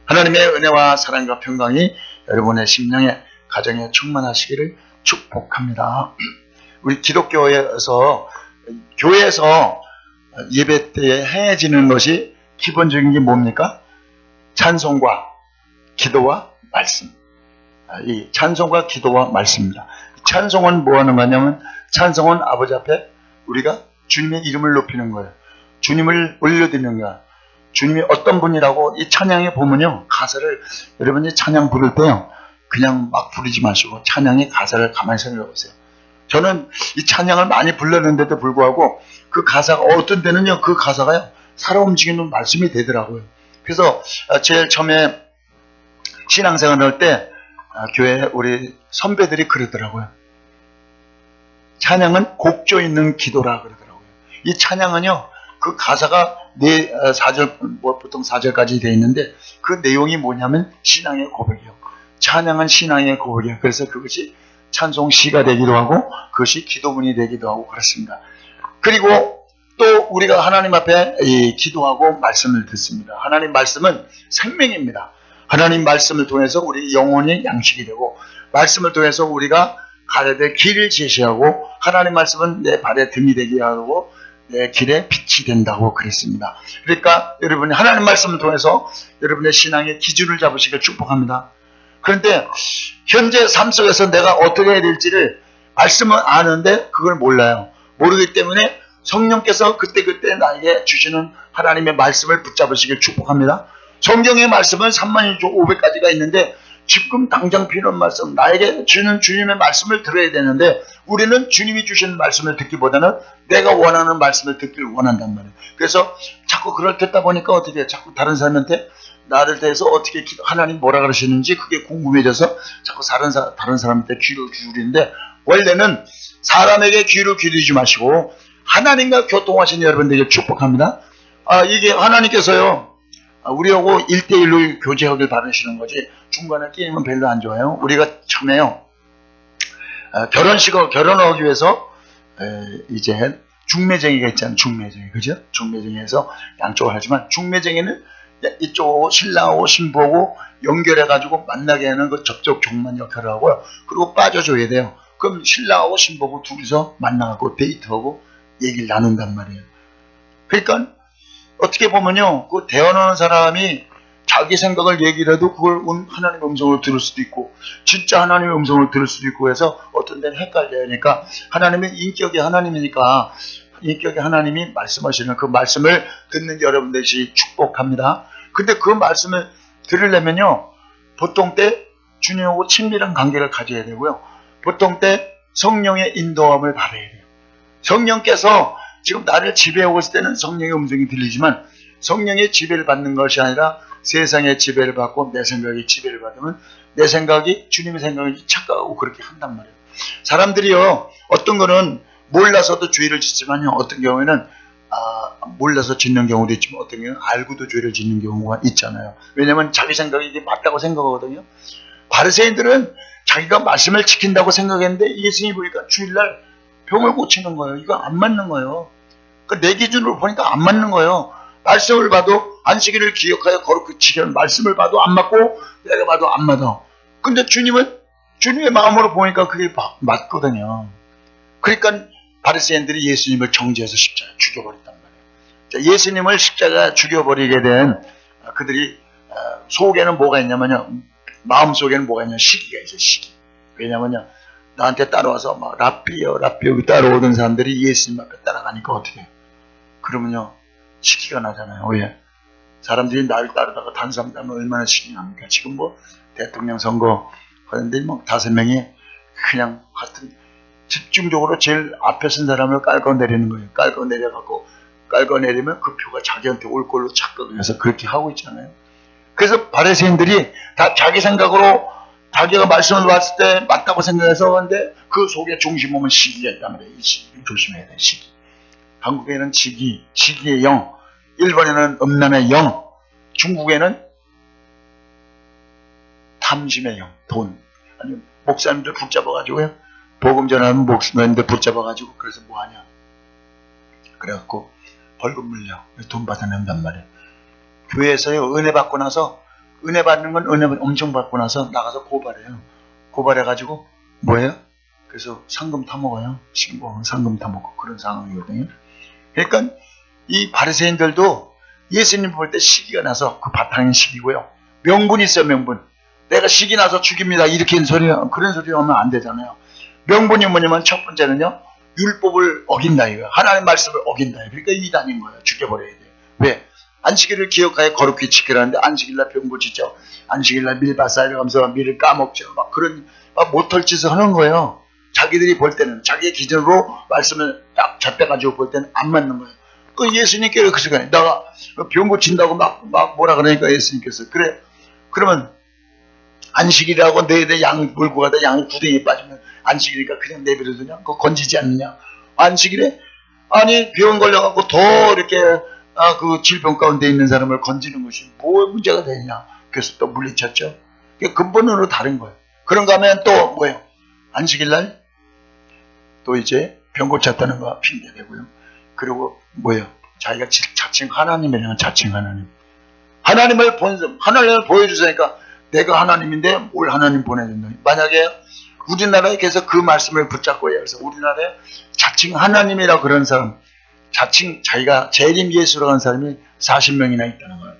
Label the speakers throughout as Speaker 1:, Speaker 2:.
Speaker 1: 하나님의 은혜와 사랑과 평강이 여러분의 심령에 가정에 충만하시기를 축복합니다. 우리 기독교에서 교회에서 예배 때에 행해지는 것이 기본적인 게 뭡니까? 찬송과 기도와 말씀. 이 찬송과 기도와 말씀입니다. 찬송은 뭐 하는 거냐면 찬송은 아버지 앞에 우리가 주님의 이름을 높이는 거예요. 주님을 올려드리는 거야. 주님이 어떤 분이라고 이 찬양에 보면요. 가사를 여러분이 찬양 부를 때요. 그냥 막 부르지 마시고 찬양의 가사를 가만히 생각해 보세요. 저는 이 찬양을 많이 불렀는데도 불구하고 그 가사가 어떤 때는요. 그 가사가요. 살아 움직이는 말씀이 되더라고요. 그래서 제일 처음에 신앙생활을 할 때 교회 우리 선배들이 그러더라고요. 찬양은 곡조 있는 기도라 그러더라고요. 이 찬양은요. 그 가사가 4절, 보통 4절까지 되어 있는데 그 내용이 뭐냐면 신앙의 고백이요. 찬양은 신앙의 고백이요. 그래서 그것이 찬송시가 되기도 하고 그것이 기도문이 되기도 하고 그렇습니다. 그리고 또 우리가 하나님 앞에 기도하고 말씀을 듣습니다. 하나님 말씀은 생명입니다. 하나님 말씀을 통해서 우리 영혼이 양식이 되고 말씀을 통해서 우리가 가야 될 길을 제시하고 하나님 말씀은 내 발에 등이 되게 하고 내 길에 빛이 된다고 그랬습니다. 그러니까 여러분이 하나님 말씀을 통해서 여러분의 신앙의 기준을 잡으시길 축복합니다. 그런데 현재 삶 속에서 내가 어떻게 해야 될지를 말씀은 아는데 그걸 몰라요. 모르기 때문에 성령께서 그때그때 나에게 주시는 하나님의 말씀을 붙잡으시길 축복합니다. 성경의 말씀은 32,500가지가 있는데 지금 당장 필요한 말씀, 나에게 주는 주님의 말씀을 들어야 되는데 우리는 주님이 주시는 말씀을 듣기보다는 내가 원하는 말씀을 듣기를 원한단 말이에요. 그래서 자꾸 그걸 듣다 보니까 어떻게 해요? 자꾸 다른 사람한테 나를 대해서 어떻게 하나님 뭐라 그러시는지 그게 궁금해져서 자꾸 다른 사람한테 귀를 기울이는데 원래는 사람에게 귀를 기울이지 마시고 하나님과 교통하시는 여러분들에게 축복합니다. 이게 하나님께서요. 우리하고 1대1로 교제하길 바라시는 거지 중간에 끼면 별로 안 좋아요. 우리가 처음에요. 결혼하기 위해서 이제 중매쟁이가 있잖아요. 중매쟁이. 그죠? 중매쟁이에서 양쪽을 하지만 중매쟁이는 이쪽하고 신랑하고 신부하고 연결해가지고 만나게 하는 그 접촉 종만 역할을 하고요. 그리고 빠져줘야 돼요. 그럼 신랑하고 신부하고 둘이서 만나고 데이트하고 얘기를 나눈단 말이에요. 그러니까 어떻게 보면요, 그 대화하는 사람이 자기 생각을 얘기를 해도 그걸 하나님의 음성을 들을 수도 있고, 진짜 하나님의 음성을 들을 수도 있고 해서 어떤 데는 헷갈려야 하니까, 하나님의 인격이 하나님이니까, 인격이 하나님이 말씀하시는 그 말씀을 듣는 여러분들이 축복합니다. 근데 그 말씀을 들으려면요, 보통 때 주님하고 친밀한 관계를 가져야 되고요, 보통 때 성령의 인도함을 받아야 돼요. 성령께서 지금 나를 지배하고 있을 때는 성령의 음성이 들리지만 성령의 지배를 받는 것이 아니라 세상의 지배를 받고 내 생각의 지배를 받으면 내 생각이 주님의 생각인지 착각하고 그렇게 한단 말이에요. 사람들이요 어떤 거는 몰라서도 죄를 짓지만요 어떤 경우에는 몰라서 짓는 경우도 있지만 어떤 경우는 알고도 죄를 짓는 경우가 있잖아요. 왜냐하면 자기 생각이 이게 맞다고 생각하거든요. 바리새인들은 자기가 말씀을 지킨다고 생각했는데 예수님이 보니까 주일날 병을 고치는 거예요. 이거 안 맞는 거예요. 그러니까 내 기준으로 보니까 안 맞는 거예요. 말씀을 봐도 안식일을 기억하여 거룩히 지키는 말씀을 봐도 안 맞고 내가 봐도 안 맞아. 근데 주님은 주님의 마음으로 보니까 그게 맞거든요. 그러니까 바리새인들이 예수님을 정죄해서 십자가에 죽여버렸단 말이에요. 자, 예수님을 십자가에 죽여버리게 된 그들이 속에는 뭐가 있냐면요. 마음속에는 뭐가 있냐면 시기가 있어요. 시기. 왜냐면요. 나한테 따라와서 막 라삐요 따라오던 사람들이 예수님 앞에 따라가니까 어떻게 해요? 그러면요 시기가 나잖아요. 왜? 사람들이 나를 따르다가 다른 사람 따르면 얼마나 시기가 납니까? 지금 뭐 대통령 선거 하는데 뭐 5명이 그냥 하여튼 집중적으로 제일 앞에 쓴 사람을 깔거내리는 거예요. 깔거내리면 그 표가 자기한테 올 걸로 착각을 해서 그렇게 하고 있잖아요. 그래서 바리새인들이 다 자기 생각으로 자기가 말씀을 봤을 때 맞다고 생각해서 하는데 그 속에 중심 보면 시기가 있단 말이에요. 이 시기 조심해야 돼. 시기. 한국에는 시기의 영, 일본에는 음란의 영, 중국에는 탐심의 영, 돈. 아니면 목사님들 붙잡아가지고요. 복음 전하는 목사님들 붙잡아가지고 그래서 뭐하냐. 그래갖고 벌금 물려. 돈 받아낸단 말이에요. 교회에서요 은혜 받고 나서 은혜 받는 건 은혜 엄청 받고 나서 나가서 고발해요. 고발해가지고 뭐예요? 그래서 상금 타먹어요. 신고하면 상금 타먹고 그런 상황이거든요. 그러니까 이 바리새인들도 예수님 볼 때 시기가 나서 그 바탕이 시기고요. 명분이 있어요. 명분. 내가 시기 나서 죽입니다. 이렇게 그런 소리 하면 안 되잖아요. 명분이 뭐냐면 첫 번째는요. 율법을 어긴다 이거예요. 하나님의 말씀을 어긴다. 그러니까 이단인 거예요. 죽여버려야 돼요. 왜? 안식일을 기억하여 거룩히 지키라는데 안식일날 병고 짓죠. 안식일날 밀밭 이러면서 밀을 까먹죠. 막 그런 못할 짓을 하는 거예요. 자기들이 볼 때는 자기의 기준으로 말씀을 딱 잣대가지고 볼 때는 안 맞는 거예요. 그 예수님께서 그 시간에 내가 병고 친다고 막 뭐라 그러니까 예수님께서 그래 그러면 안식일이라고 너희들 양 몰고 가다 양이 구덩이에 빠지면 안식일이니까 그냥 내버려두냐? 그거 건지지 않느냐? 안식일에 아니 병 걸려갖고 더 이렇게 그 질병 가운데 있는 사람을 건지는 것이 뭐 문제가 되냐? 그래서 또 물리쳤죠. 그게 근본으로 다른 거예요. 그런가 하면 또 뭐예요? 안식일날 또 이제 병 고쳤다는 거 핑계대고요. 그리고 뭐예요? 자기가 자칭 하나님이라는 자칭 하나님. 하나님을 보여주자니까 내가 하나님인데 뭘 하나님 보내준다. 만약에 우리나라에 계속 그 말씀을 붙잡고 해요. 그래서 우리나라에 자칭 하나님이라 그런 사람, 자칭 자기가 재림 예수라고 하는 사람이 40명이나 있다는 거예요.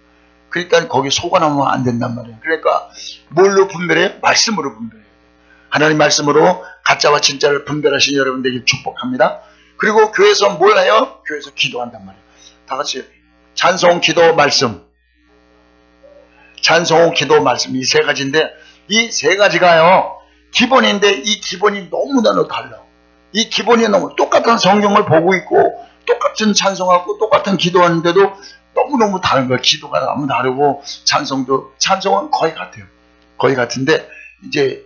Speaker 1: 그러니까 거기 속아나면 안 된단 말이에요. 그러니까 뭘로 분별해요? 말씀으로 분별해요. 하나님 말씀으로 가짜와 진짜를 분별하신 여러분들에게 축복합니다. 그리고 교회에서 뭘 해요? 교회에서 기도한단 말이에요. 다 같이 찬송, 기도, 말씀. 찬송, 기도, 말씀 이 세 가지인데 이 세 가지가요 기본인데 이 기본이 너무나도 달라. 이 기본이 너무 똑같은 성경을 보고 있고 똑같은 찬송하고 똑같은 기도하는데도 너무너무 다른 거예요. 기도가 너무 다르고 찬송은 거의 같아요. 거의 같은데 이제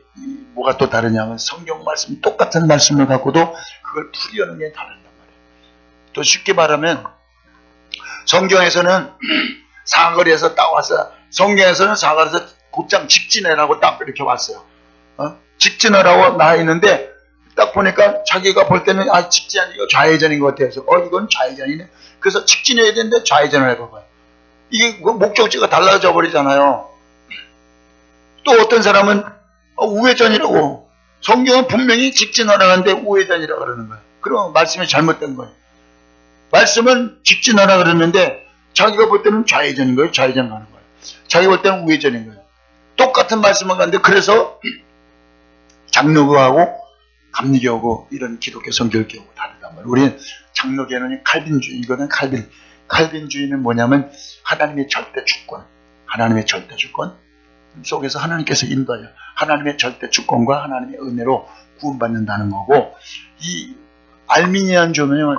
Speaker 1: 뭐가 또 다르냐면 성경 말씀 똑같은 말씀을 갖고도 그걸 풀이하는 게 다르단 말이에요. 또 쉽게 말하면 성경에서는 사거리에서 딱 왔어요. 성경에서는 사거리에서 곧장 직진해라고 딱 이렇게 왔어요. 직진하라고 나와 있는데 딱 보니까 자기가 볼 때는 직진이 좌회전인 것 같아요. 그래서 이건 좌회전이네. 그래서 직진해야 되는데 좌회전을 해봐봐요. 이게 목적지가 달라져 버리잖아요. 또 어떤 사람은 우회전이라고 성경은 분명히 직진하라는데 우회전이라고 그러는 거예요. 그럼 말씀이 잘못된 거예요. 말씀은 직진하라 그러는데 자기가 볼 때는 좌회전인 거예요. 좌회전 가는 거예요. 자기가 볼 때는 우회전인 거예요. 똑같은 말씀을 가는데 그래서 장로교하고 감리교하고 이런 기독교 성결교하고 다르단 말이에요. 우리는 장로교는 칼빈주의, 이거는 칼빈주의는 뭐냐면 하나님의 절대 주권, 하나님의 절대 주권 속에서 하나님께서 인도하여 하나님의 절대 주권과 하나님의 은혜로 구원받는다는 거고, 이 알미니안주는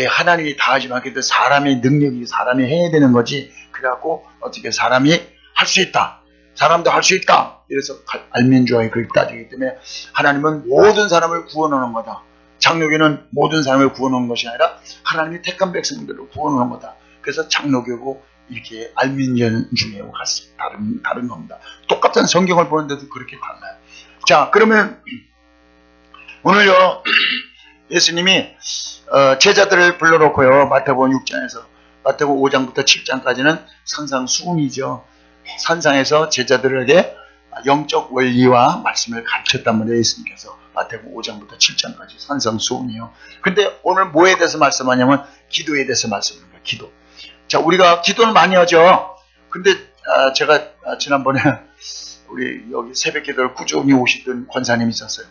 Speaker 1: 하나님이 다 하지만 그래도 사람의 능력이 사람이 해야 되는 거지. 그래갖고 어떻게 사람이 할 수 있다. 사람도 할 수 있다. 이래서 알민주의에 그렇게 따지기 때문에 하나님은 모든 사람을 구원하는 거다. 장로교는 모든 사람을 구원하는 것이 아니라 하나님이 택한 백성들을 구원하는 거다. 그래서 장로교고 이렇게 알민주의하고 다른 겁니다. 똑같은 성경을 보는데도 그렇게 달라요. 자, 그러면 오늘요 예수님이 제자들을 불러놓고요 마태복음 6장에서 마태복음 5장부터 7장까지는 산상수훈이죠. 산상에서 제자들에게 영적 원리와 말씀을 가르쳤단 말이에요. 예수님께서 마태복음 5장부터 7장까지 산상수훈이요. 근데 오늘 뭐에 대해서 말씀하냐면 기도에 대해서 말씀합니다. 기도. 자, 우리가 기도는 많이 하죠. 근데 제가 지난번에 우리 여기 새벽 기도를 꾸준히 오시던 권사님이 있었어요.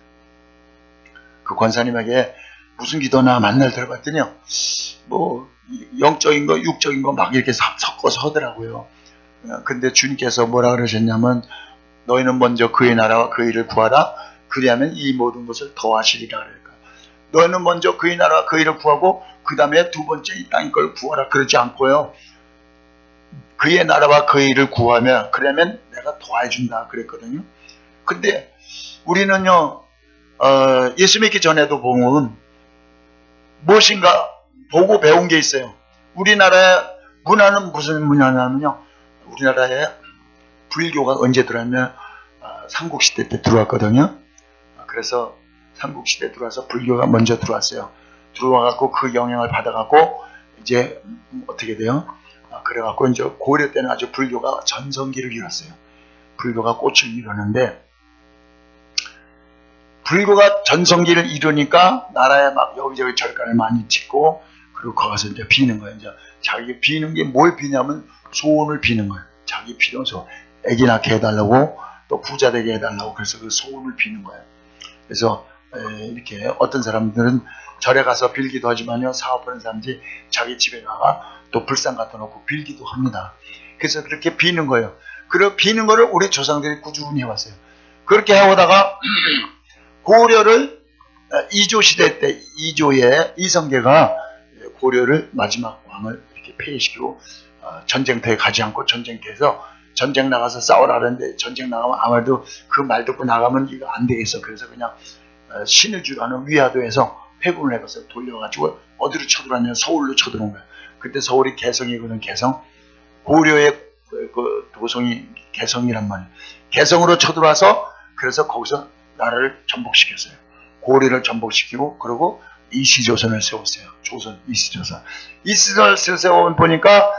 Speaker 1: 그 권사님에게 무슨 기도나 만날 들어봤더니요, 뭐 영적인 거 육적인 거 막 이렇게 섞어서 하더라고요. 근데 주님께서 뭐라 그러셨냐면 너희는 먼저 그의 나라와 그 일을 구하라. 그리하면 이 모든 것을 더하시리라. 그러니까 너희는 먼저 그의 나라와 그 일을 구하고 그 다음에 두 번째 이 땅의 걸 구하라. 그러지 않고요, 그의 나라와 그 일을 구하면 그러면 내가 더해준다 그랬거든요. 근데 우리는요 예수 믿기 전에도 보면 무엇인가 보고 배운 게 있어요. 우리나라의 문화는 무슨 문화냐면요, 우리나라에 불교가 언제 들어왔냐면 삼국시대 때 들어왔거든요. 그래서 삼국시대 들어와서 불교가 먼저 들어왔어요. 들어와갖고 그 영향을 받아갖고 이제 어떻게 돼요? 그래갖고 이제 고려 때는 아주 불교가 전성기를 이뤘어요. 불교가 꽃을 이루는데, 불교가 전성기를 이루니까 나라에 막 여기저기 절간을 많이 짓고, 그리고 거기서 이제 비는 거예요. 이제 자기 비는 게 뭘 비냐면 소원을 비는 거예요. 자기 필요한 소원. 애기 낳게 해달라고, 또 부자 되게 해달라고, 그래서 그 소원을 비는 거예요. 그래서 이렇게 어떤 사람들은 절에 가서 빌기도 하지만요, 사업하는 사람들이 자기 집에 가가 또 불상 갖다 놓고 빌기도 합니다. 그래서 그렇게 비는 거예요. 그 비는 거를 우리 조상들이 꾸준히 해왔어요. 그렇게 해오다가 고려를 이조 시대 때, 이조의 이성계가 고려를 마지막 왕을 이렇게 폐위시키고 전쟁터에 가지 않고 전쟁터에서 전쟁 나가서 싸우라는데, 전쟁 나가면 아무래도 그 말 듣고 나가면 이거 안 되겠어. 그래서 그냥 신을 주라는 위화도에서 회군을 해서 돌려가지고 어디로 쳐들어왔냐면 서울로 쳐들어온 거예요. 그때 서울이 개성이거든. 개성. 고려의 그 도성이 개성이란 말이에요. 개성으로 쳐들어와서 그래서 거기서 나라를 전복시켰어요. 고려를 전복시키고, 그리고 이시조선을 세웠어요. 조선, 이시조선. 이시조선을 세워보니까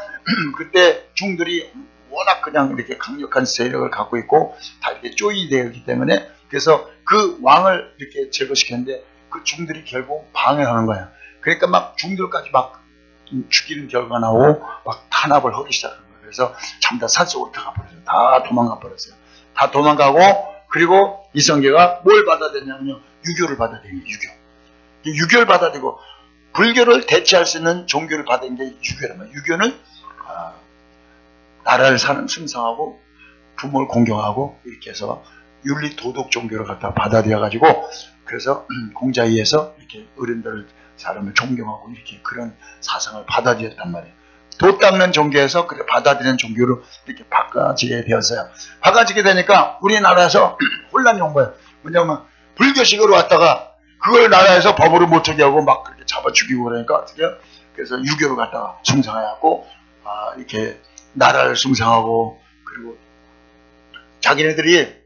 Speaker 1: 그때 중들이 워낙 그냥 이렇게 강력한 세력을 갖고 있고 다 이렇게 쪼이 되어 있기 때문에, 그래서 그 왕을 이렇게 제거시켰는데 그 중들이 결국 방해하는 거예요. 그러니까 막 중들까지 막 죽이는 결과가 나오고 막 탄압을 하기 시작하는 거예요. 그래서 전부 다 산속으로 다 가버렸어요. 다 도망가 버렸어요. 다 도망가고, 그리고 이성계가 뭘 받아들였냐면요, 유교를 받아들인 거예요. 유교를 받아들이고, 불교를 대체할 수 있는 종교를 받은 게 유교란 말이에요. 유교는 나라를 승성하고 부모를 공경하고 이렇게 해서 윤리 도덕 종교를 갖다 받아들여가지고, 그래서 공자위에서 이렇게 어른들 사람을 존경하고 이렇게 그런 사상을 받아들였단 말이에요. 도 닦는 종교에서 그래 받아들이는 종교로 이렇게 바꿔지게 되었어요. 바꿔지게 되니까 우리나라에서 혼란이 온 거예요. 뭐냐면 불교식으로 왔다가 그걸 나라에서 법으로 못하게 하고 막 그렇게 잡아 죽이고 그러니까 어떻게 해요? 그래서 유교를 갖다가 숭상하고 이렇게 나라를 숭상하고, 그리고 자기네들이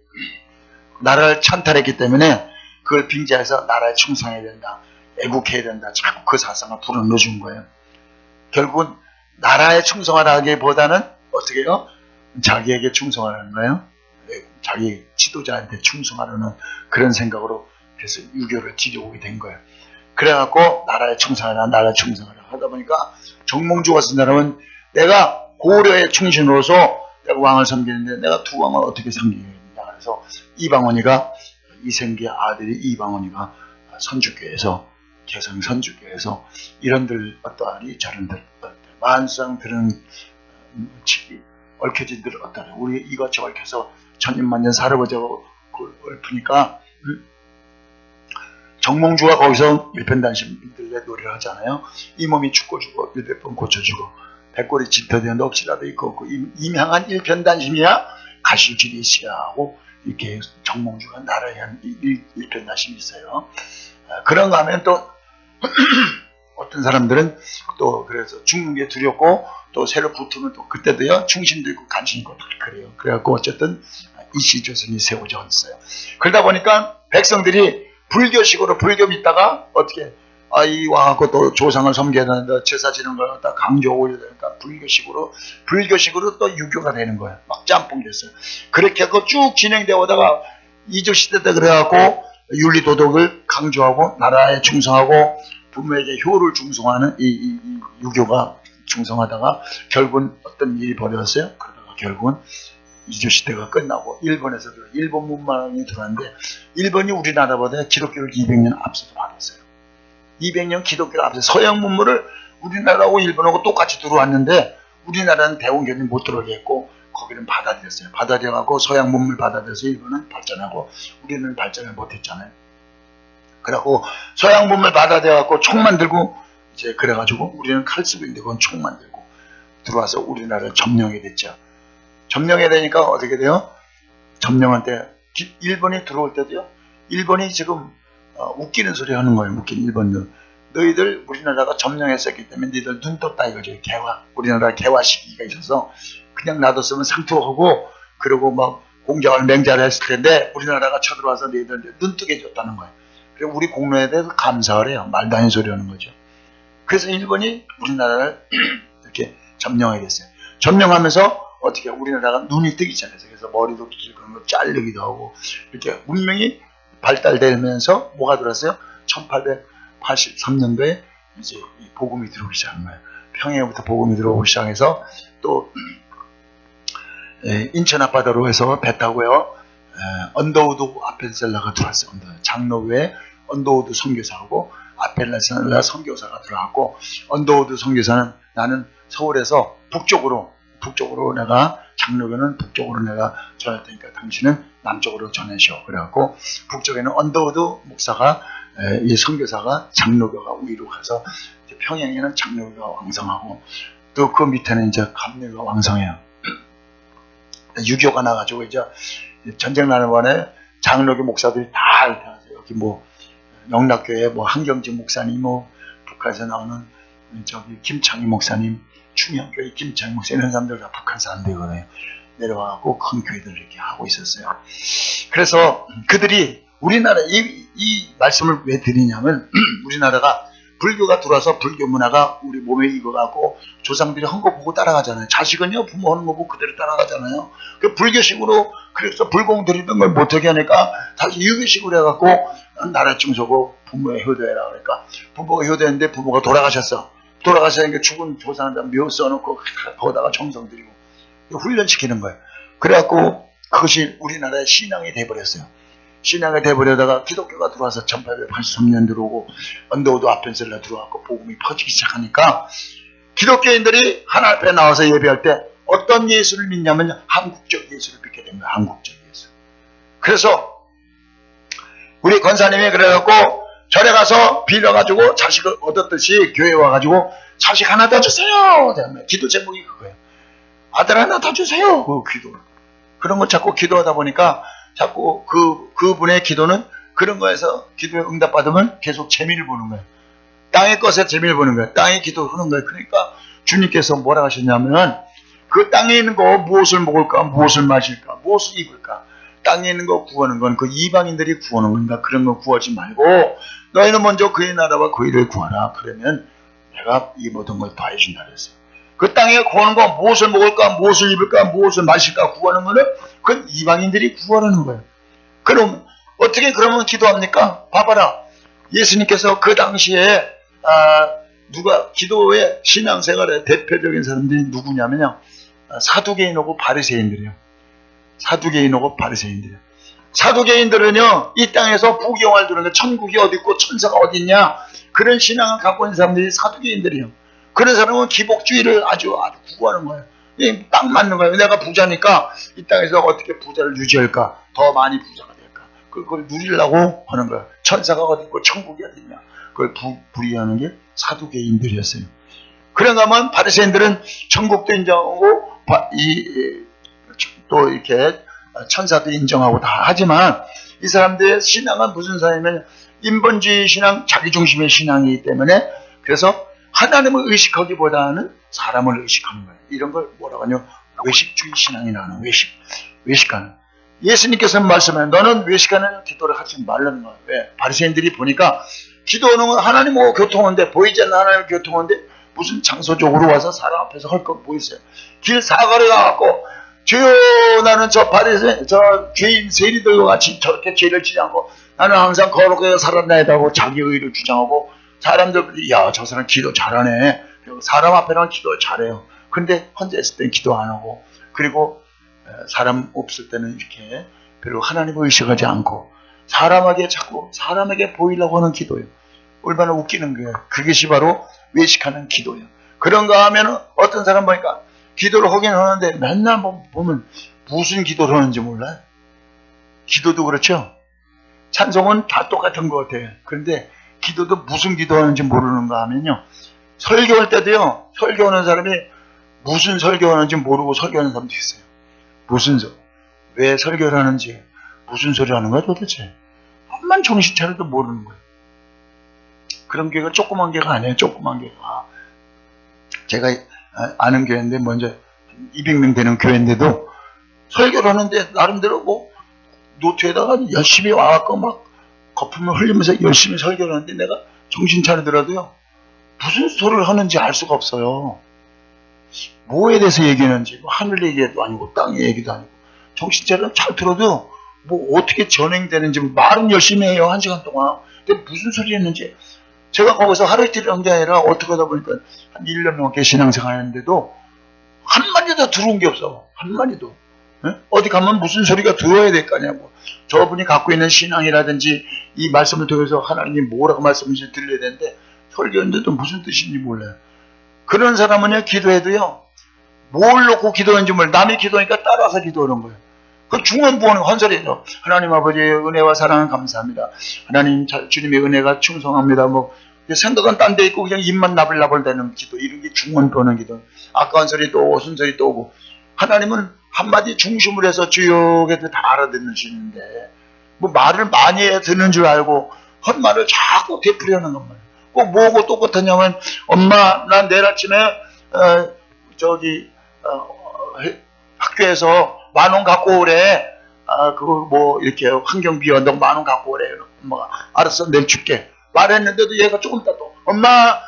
Speaker 1: 나라를 찬탈했기 때문에 그걸 빙자해서 나라에 충성해야 된다, 애국해야 된다, 자꾸 그 사상을 불어넣어준 거예요. 결국은 나라에 충성하다기보다는 어떻게 해요? 자기에게 충성하라는 거예요. 자기 지도자한테 충성하려는 그런 생각으로, 그래서 유교를 지켜오게 된 거예요. 그래갖고 나라에 충성하라, 나라에 충성하라 하다 보니까 정몽주가 쓴 사람은, 내가 고려의 충신으로서 내가 왕을 섬기는데 내가 두 왕을 어떻게 섬기겠냐. 그래서 이방원이가, 이생계 아들이 이방원이가 선주교에서, 개성 선주교에서 이런들 어떠하리 저런들 만상들은 얽혀진들 어떠하리, 우리 이것저것 얽혀서 천년만년 살아보자고 얽히니까 정몽주가 거기서 일편단심들의 노래를 하잖아요. 이 몸이 죽고 일백 번 고쳐주고 백골이 짙어되는 넋이라도 있고 없고 임향한 일편단심이야 가실질이 있어야 하고, 이렇게 정몽주가 나라에 한 일편단심이 있어요. 그런가 하면 또 어떤 사람들은 또 그래서 죽는 게 두렵고 또 새로 붙으면 또 그때도요 충신도 있고 간신 있고 다 그래요. 그래갖고 어쨌든 이시조선이 세워졌어요. 그러다 보니까 백성들이 불교식으로 불교 믿다가 어떻게 이 와갖고 또 조상을 섬겨야 되는데 제사 지는 걸 갖다 강조 올려야 되니까 불교식으로 또 유교가 되는 거예요. 막 짬뽕 됐어요. 그렇게 해서 쭉 진행되어 오다가 이조 시대 때 그래갖고 윤리 도덕을 강조하고 나라에 충성하고 부모에게 효를 충성하는 이 유교가 충성하다가 결국은 어떤 일이 벌어졌어요. 그러다가 결국은 이조 시대가 끝나고 일본에서 일본 문만이 들어왔는데, 일본이 우리나라보다 기독교를 200년 앞서서 받았어요. 200년 기독교를 앞서 서양 문물을 우리나라하고 일본하고 똑같이 들어왔는데 우리나라는 대원견이 못 들어오게 했고 거기는 받아들였어요. 받아들여갖고 서양 문물 받아들여서 일본은 발전하고 우리는 발전을 못했잖아요. 그래갖고 서양 문물 받아들여갖고 총만 들고 이제 그래가지고 우리는 칼 쓰고 있는데 그건 총만 들고 들어와서 우리나라를 점령이 됐죠. 점령이 되니까 어떻게 돼요? 점령할 때 일본이 들어올 때도요. 일본이 지금 웃기는 소리 하는 거예요. 웃긴 일본들. 너희들 우리나라가 점령했었기 때문에 너희들 눈 떴다 이거죠. 개화. 우리나라 개화 시기가 있어서 그냥 놔뒀으면 상투하고 그리고 막 공작을 맹자를 했을 텐데 우리나라가 쳐들어와서 너희들 눈 뜨게 해줬다는 거예요. 그리고 우리 공로에 대해서 감사를 해요. 말도 아닌 소리 하는 거죠. 그래서 일본이 우리나라를 이렇게 점령하게 됐어요. 점령하면서 어떻게 우리나라가 눈이 뜨기 시작해서 그래서 머리도 그런 거 자르기도 하고 이렇게 문명이 발달되면서 뭐가 들었어요? 1883년도에 이제 복음이 들어오기 시작한 거예요. 평양부터 복음이 들어오기 시작해서 또 인천 앞바다로 해서 배 타고요. 언더우드 아펜셀라가 들어왔어요. 장로교에 언더우드 선교사하고 아펜셀라 선교사가 들어왔고, 언더우드 선교사는 나는 서울에서 북쪽으로 내가 장로교는 북쪽으로 내가 전할 테니까 당신은 남쪽으로 전하시오. 그래갖고 북쪽에는 언더우드 목사가 이 선교사가 장로교가 위로 가서 평양에는 장로교가 왕성하고 또 그 밑에는 이제 감리교가 왕성해요. 6.25가 나가지고 이제 전쟁 나는 번에 장로교 목사들이 다 여기 뭐 영락교회 뭐 한경진 목사님, 뭐 북한에서 나오는 저기 김창희 목사님, 충영교회 김창희 목사님, 이런 사람들 다 북한 사람들이거든요. 내려와갖고 큰 교회들을 이렇게 하고 있었어요. 그래서 그들이 우리나라 이 말씀을 왜 드리냐면 우리나라가 불교가 들어와서 불교 문화가 우리 몸에 익어가고 조상들이 한 거 보고 따라가잖아요. 자식은요 부모 하는 거 보고 그대로 따라가잖아요. 그 불교식으로 그래서 불공 들이던 걸 못하게 하니까 다시 유교식으로 해갖고 나라 증서고 부모의 효도해라. 그러니까 부모가 효도했는데 부모가 돌아가셨으니까 죽은 조상한테 묘 써놓고 거기다가 정성 들이고 훈련시키는 거예요. 그래갖고 그것이 우리나라의 신앙이 돼버렸어요. 신앙이 돼버려다가 기독교가 들어와서 1883년 들어오고 언더우드 아펜셀라 들어왔고 복음이 퍼지기 시작하니까 기독교인들이 하나 앞에 나와서 예배할 때 어떤 예수를 믿냐면 한국적 예수를 믿게 된 거예요. 한국적 예수. 그래서 우리 권사님이 그래갖고 절에 가서 빌어가지고 자식을 얻었듯이 교회 와가지고 자식 하나 더 주세요. 기도 제목이 그거예요. 아들 하나 더 주세요. 그 기도. 그런 거 자꾸 기도하다 보니까 자꾸 그분의 기도는 그런 거에서 기도에 응답받으면 계속 재미를 보는 거예요. 땅의 것에 재미를 보는 거예요. 땅의 기도 하는 거예요. 그러니까 주님께서 뭐라 하셨냐면 그 땅에 있는 거 무엇을 먹을까, 무엇을 마실까, 무엇을 입을까, 땅에 있는 거 구하는 건 그 이방인들이 구하는 건가, 그런 거 구하지 말고 너희는 먼저 그의 나라와 그 일을 구하라. 그러면 내가 이 모든 걸 다 해준다 그랬어요. 그 땅에 구하는 거 무엇을 먹을까, 무엇을 입을까, 무엇을 마실까 구하는 거는 그건 이방인들이 구하는 거예요. 그럼 어떻게 그러면 기도합니까? 봐봐라. 예수님께서 그 당시에 누가 기도의 신앙생활의 대표적인 사람들이 누구냐면요. 사두개인하고 바리새인들이요. 사두개인하고 바리새인들이요. 사두개인들은요, 이 땅에서 부귀영화를 두는 게 천국이 어디 있고 천사가 어디 있냐, 그런 신앙을 갖고 있는 사람들이 사두개인들이요. 그런 사람은 기복주의를 아주 구하는 거예요. 딱 맞는 거예요. 내가 부자니까 이 땅에서 어떻게 부자를 유지할까, 더 많이 부자가 될까, 그걸 누리려고 하는 거예요. 천사가 어디 있고 천국이 어디 있냐, 그걸 부리하는 게 사두개인들이었어요. 그런가 하면 바리새인들은 천국도 인정하고 또 이렇게 천사도 인정하고 다 하지만 이 사람들의 신앙은 무슨 신앙이냐면 인본주의 신앙, 자기중심의 신앙이기 때문에 그래서 하나님을 의식하기보다는 사람을 의식하는 거예요. 이런 걸 뭐라고 하냐, 외식주의 신앙이라는 외식하는. 예수님께서는 말씀하는 너는 외식하는 기도를 하지 말라는 거예요. 왜? 바리새인들이 보니까 기도하는 건 하나님하고 교통하는데, 보이지 않는 하나님과 교통하는데 무슨 장소적으로 와서 사람 앞에서 할 거 뭐 있어요? 길 사거리 가갖고 주여 나는 저 바리새인 저 죄인 세리들과 같이 저렇게 죄를 지지 않고 나는 항상 거룩하게 살았나이다고 자기 의를 주장하고 사람들이 야 저 사람 기도 잘하네. 사람 앞에는 기도 잘해요. 근데 혼자 있을 때는 기도 안 하고, 그리고 사람 없을 때는 이렇게 별로 하나님을 의식하지 않고 사람에게 자꾸 사람에게 보이려고 하는 기도예요. 얼마나 웃기는 거예요. 그것이 바로 외식하는 기도예요. 그런가 하면 어떤 사람 보니까 기도를 하긴 하는데 맨날 보면 무슨 기도를 하는지 몰라요. 기도도 그렇죠. 찬송은 다 똑같은 것 같아요. 그런데 기도도 무슨 기도하는지 모르는가 하면요, 설교할 때도요, 설교하는 사람이 무슨 설교하는지 모르고 설교하는 사람도 있어요. 왜 설교를 하는지, 무슨 소리 하는 거야 도대체. 한만 정신 차려도 모르는 거예요. 그런 교회가 조그만 교회가 아니에요. 조그만 교회가. 제가 아는 교회인데 먼저 200명 되는 교회인데도 설교를 하는데 나름대로 뭐 노트에다가 열심히 와갖고 막 거품을 흘리면서 열심히 설교를 하는데 내가 정신 차리더라도요, 무슨 소리를 하는지 알 수가 없어요. 뭐에 대해서 얘기하는지, 뭐 하늘 얘기도 아니고 땅 얘기도 아니고, 정신차려 잘 들어도 뭐 어떻게 전행되는지, 말은 열심히 해요, 1시간 동안. 근데 무슨 소리 했는지, 제가 거기서 하루 이틀 한 게 아니라 어떻게 하다 보니까 한 1년 넘게 신앙생활 하는데도 한마디도 들어온 게 없어. 한마디도. 어디 가면 무슨 소리가 들어야 될 거 아냐고. 저분이 갖고 있는 신앙이라든지 이 말씀을 통해서 하나님이 뭐라고 말씀하시는지 들려야 되는데 설교했는데도 무슨 뜻인지 몰라요. 그런 사람은요, 기도해도요, 뭘 놓고 기도하는지 몰라요. 남이 기도하니까 따라서 기도하는 거예요. 그 중언부언 헌설이죠. 하나님 아버지의 은혜와 사랑은 감사합니다. 하나님 주님의 은혜가 충성합니다. 뭐 생각은 딴 데 있고 그냥 입만 나불나불 대는 기도, 이런 게 중언부언은 기도. 아까운 소리 또 오고 순소리 또 오고. 하나님은 한마디 중심으로 해서 주역에도 다 알아듣는시는데 뭐 말을 많이 해 듣는 줄 알고 헛말을 자꾸 되풀이하는 것만. 꼭 뭐고 똑같았냐면, 엄마 난 내일 아침에 학교에서 10,000원 갖고 오래. 그거 뭐 이렇게 환경비원동 10,000원 갖고 오래. 엄마가 알았어, 내일 줄게 말했는데도 얘가 조금 있다 또, 엄마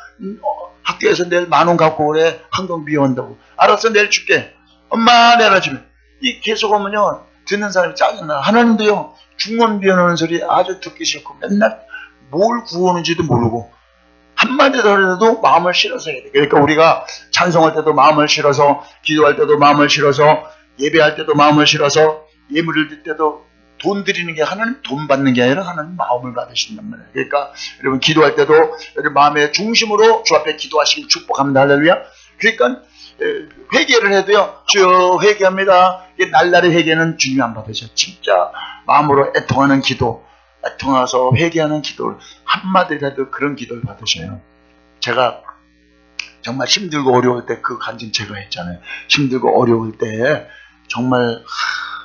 Speaker 1: 학교에서 내일 10,000원 갖고 오래. 환경비원동 알았어, 내일 줄게. 엄마 내일 아침에. 이 계속 오면요, 듣는 사람이 짜증나. 하나님도요, 중언비언하는 소리 아주 듣기 싫고 맨날 뭘 구하는지도 모르고 한마디 더라도 마음을 실어서 해야 돼. 그러니까 우리가 찬송할 때도 마음을 실어서, 기도할 때도 마음을 실어서, 예배할 때도 마음을 실어서, 예물을 드릴 때도 돈 드리는 게 하나님 돈 받는 게 아니라 하나님 마음을 받으신단 말이에요. 그러니까 여러분 기도할 때도 여러분 마음의 중심으로 주 앞에 기도하시길 축복합니다. 할렐루야. 그러니까 회개를 해도요, 주여 회개합니다. 날라리 회개는 주님이 안 받으셔. 진짜 마음으로 애통하는 기도, 애통해서 회개하는 기도를 한마디라도 그런 기도를 받으셔요. 제가 정말 힘들고 어려울 때 그 간증 제가 했잖아요. 힘들고 어려울 때 정말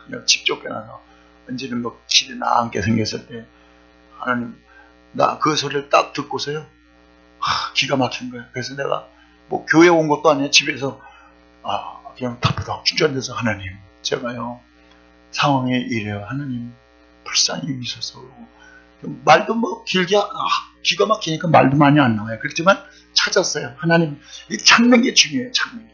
Speaker 1: 그냥 집 쫓겨나서 언제는 뭐 길이 나앉게 생겼을 때 하나님, 나 그 소리를 딱 듣고서요, 기가 막힌 거예요. 그래서 내가 뭐 교회 온 것도 아니에요. 집에서 그냥 타프닥 주저앉아서, 하나님 제가요 상황이 이래요. 하나님 불쌍히 여기셔서. 말도 뭐 길게 기가 막히니까 말도 많이 안 나와요. 그렇지만 찾았어요. 하나님, 이 찾는 게 중요해요. 찾는 게.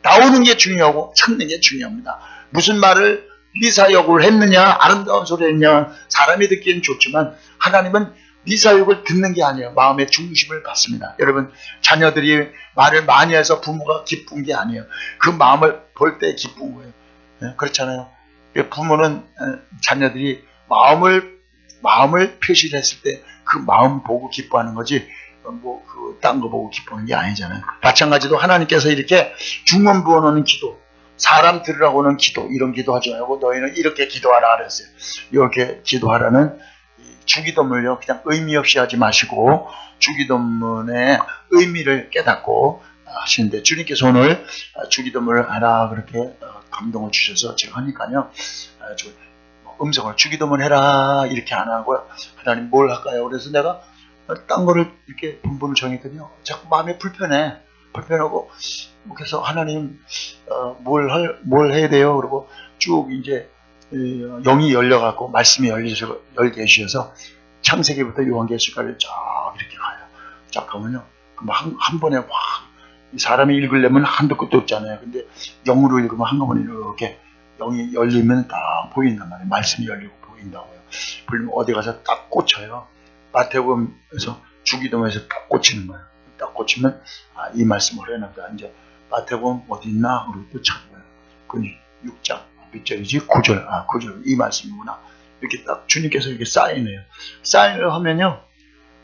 Speaker 1: 나오는 게 중요하고 찾는 게 중요합니다. 무슨 말을 미사역을 했느냐, 아름다운 소리 했냐, 사람이 듣기엔 좋지만 하나님은 미사역을 듣는 게 아니에요. 마음의 중심을 받습니다. 여러분, 자녀들이 말을 많이 해서 부모가 기쁜 게 아니에요. 그 마음을 볼 때 기쁜 거예요. 그렇잖아요. 부모는 자녀들이 마음을 표시를 했을 때 그 마음 보고 기뻐하는 거지, 뭐 딴 거 보고 기뻐하는 게 아니잖아요. 마찬가지로 하나님께서 이렇게 중언부언하는 기도, 사람 들으라고는 기도, 이런 기도하지 말고 너희는 이렇게 기도하라 그랬어요. 이렇게 기도하라는 주기도문을요, 그냥 의미 없이 하지 마시고 주기도문의 의미를 깨닫고 하시는데, 주님께서 오늘 주기도문을 하라 그렇게 감동을 주셔서 제가 하니까요, 음성을 주기도문 해라 이렇게 안 하고요, 하나님 뭘 할까요? 그래서 내가 딴 거를 이렇게 본분을 정했거든요. 자꾸 마음이 불편하고 그래서 하나님 뭘 해야 돼요? 그리고 쭉 이제 영이 열려갖고 말씀이 열게 해주셔서 창세기부터 요한계시까지 쫙 이렇게 가요. 쫙 가면요, 한 번에 확, 사람이 읽으려면 한도 끝도 없잖아요. 근데 영으로 읽으면 한꺼번에 이렇게 영이 열리면 딱 보인단 말이에요. 말씀이 열리고 보인다고요. 그러면 어디 가서 딱 꽂혀요. 마태복음에서 주기도문에서 딱 꽂히는 거예요. 딱 꽂히면 이 말씀을 해놨다. 이제 마태복음 어디 있나? 그리고 또 찾아요. 그 6장 몇 절이지? 9절. 9절 이 말씀이구나. 이렇게 딱 주님께서 이렇게 사인해요. 사인을 하면요,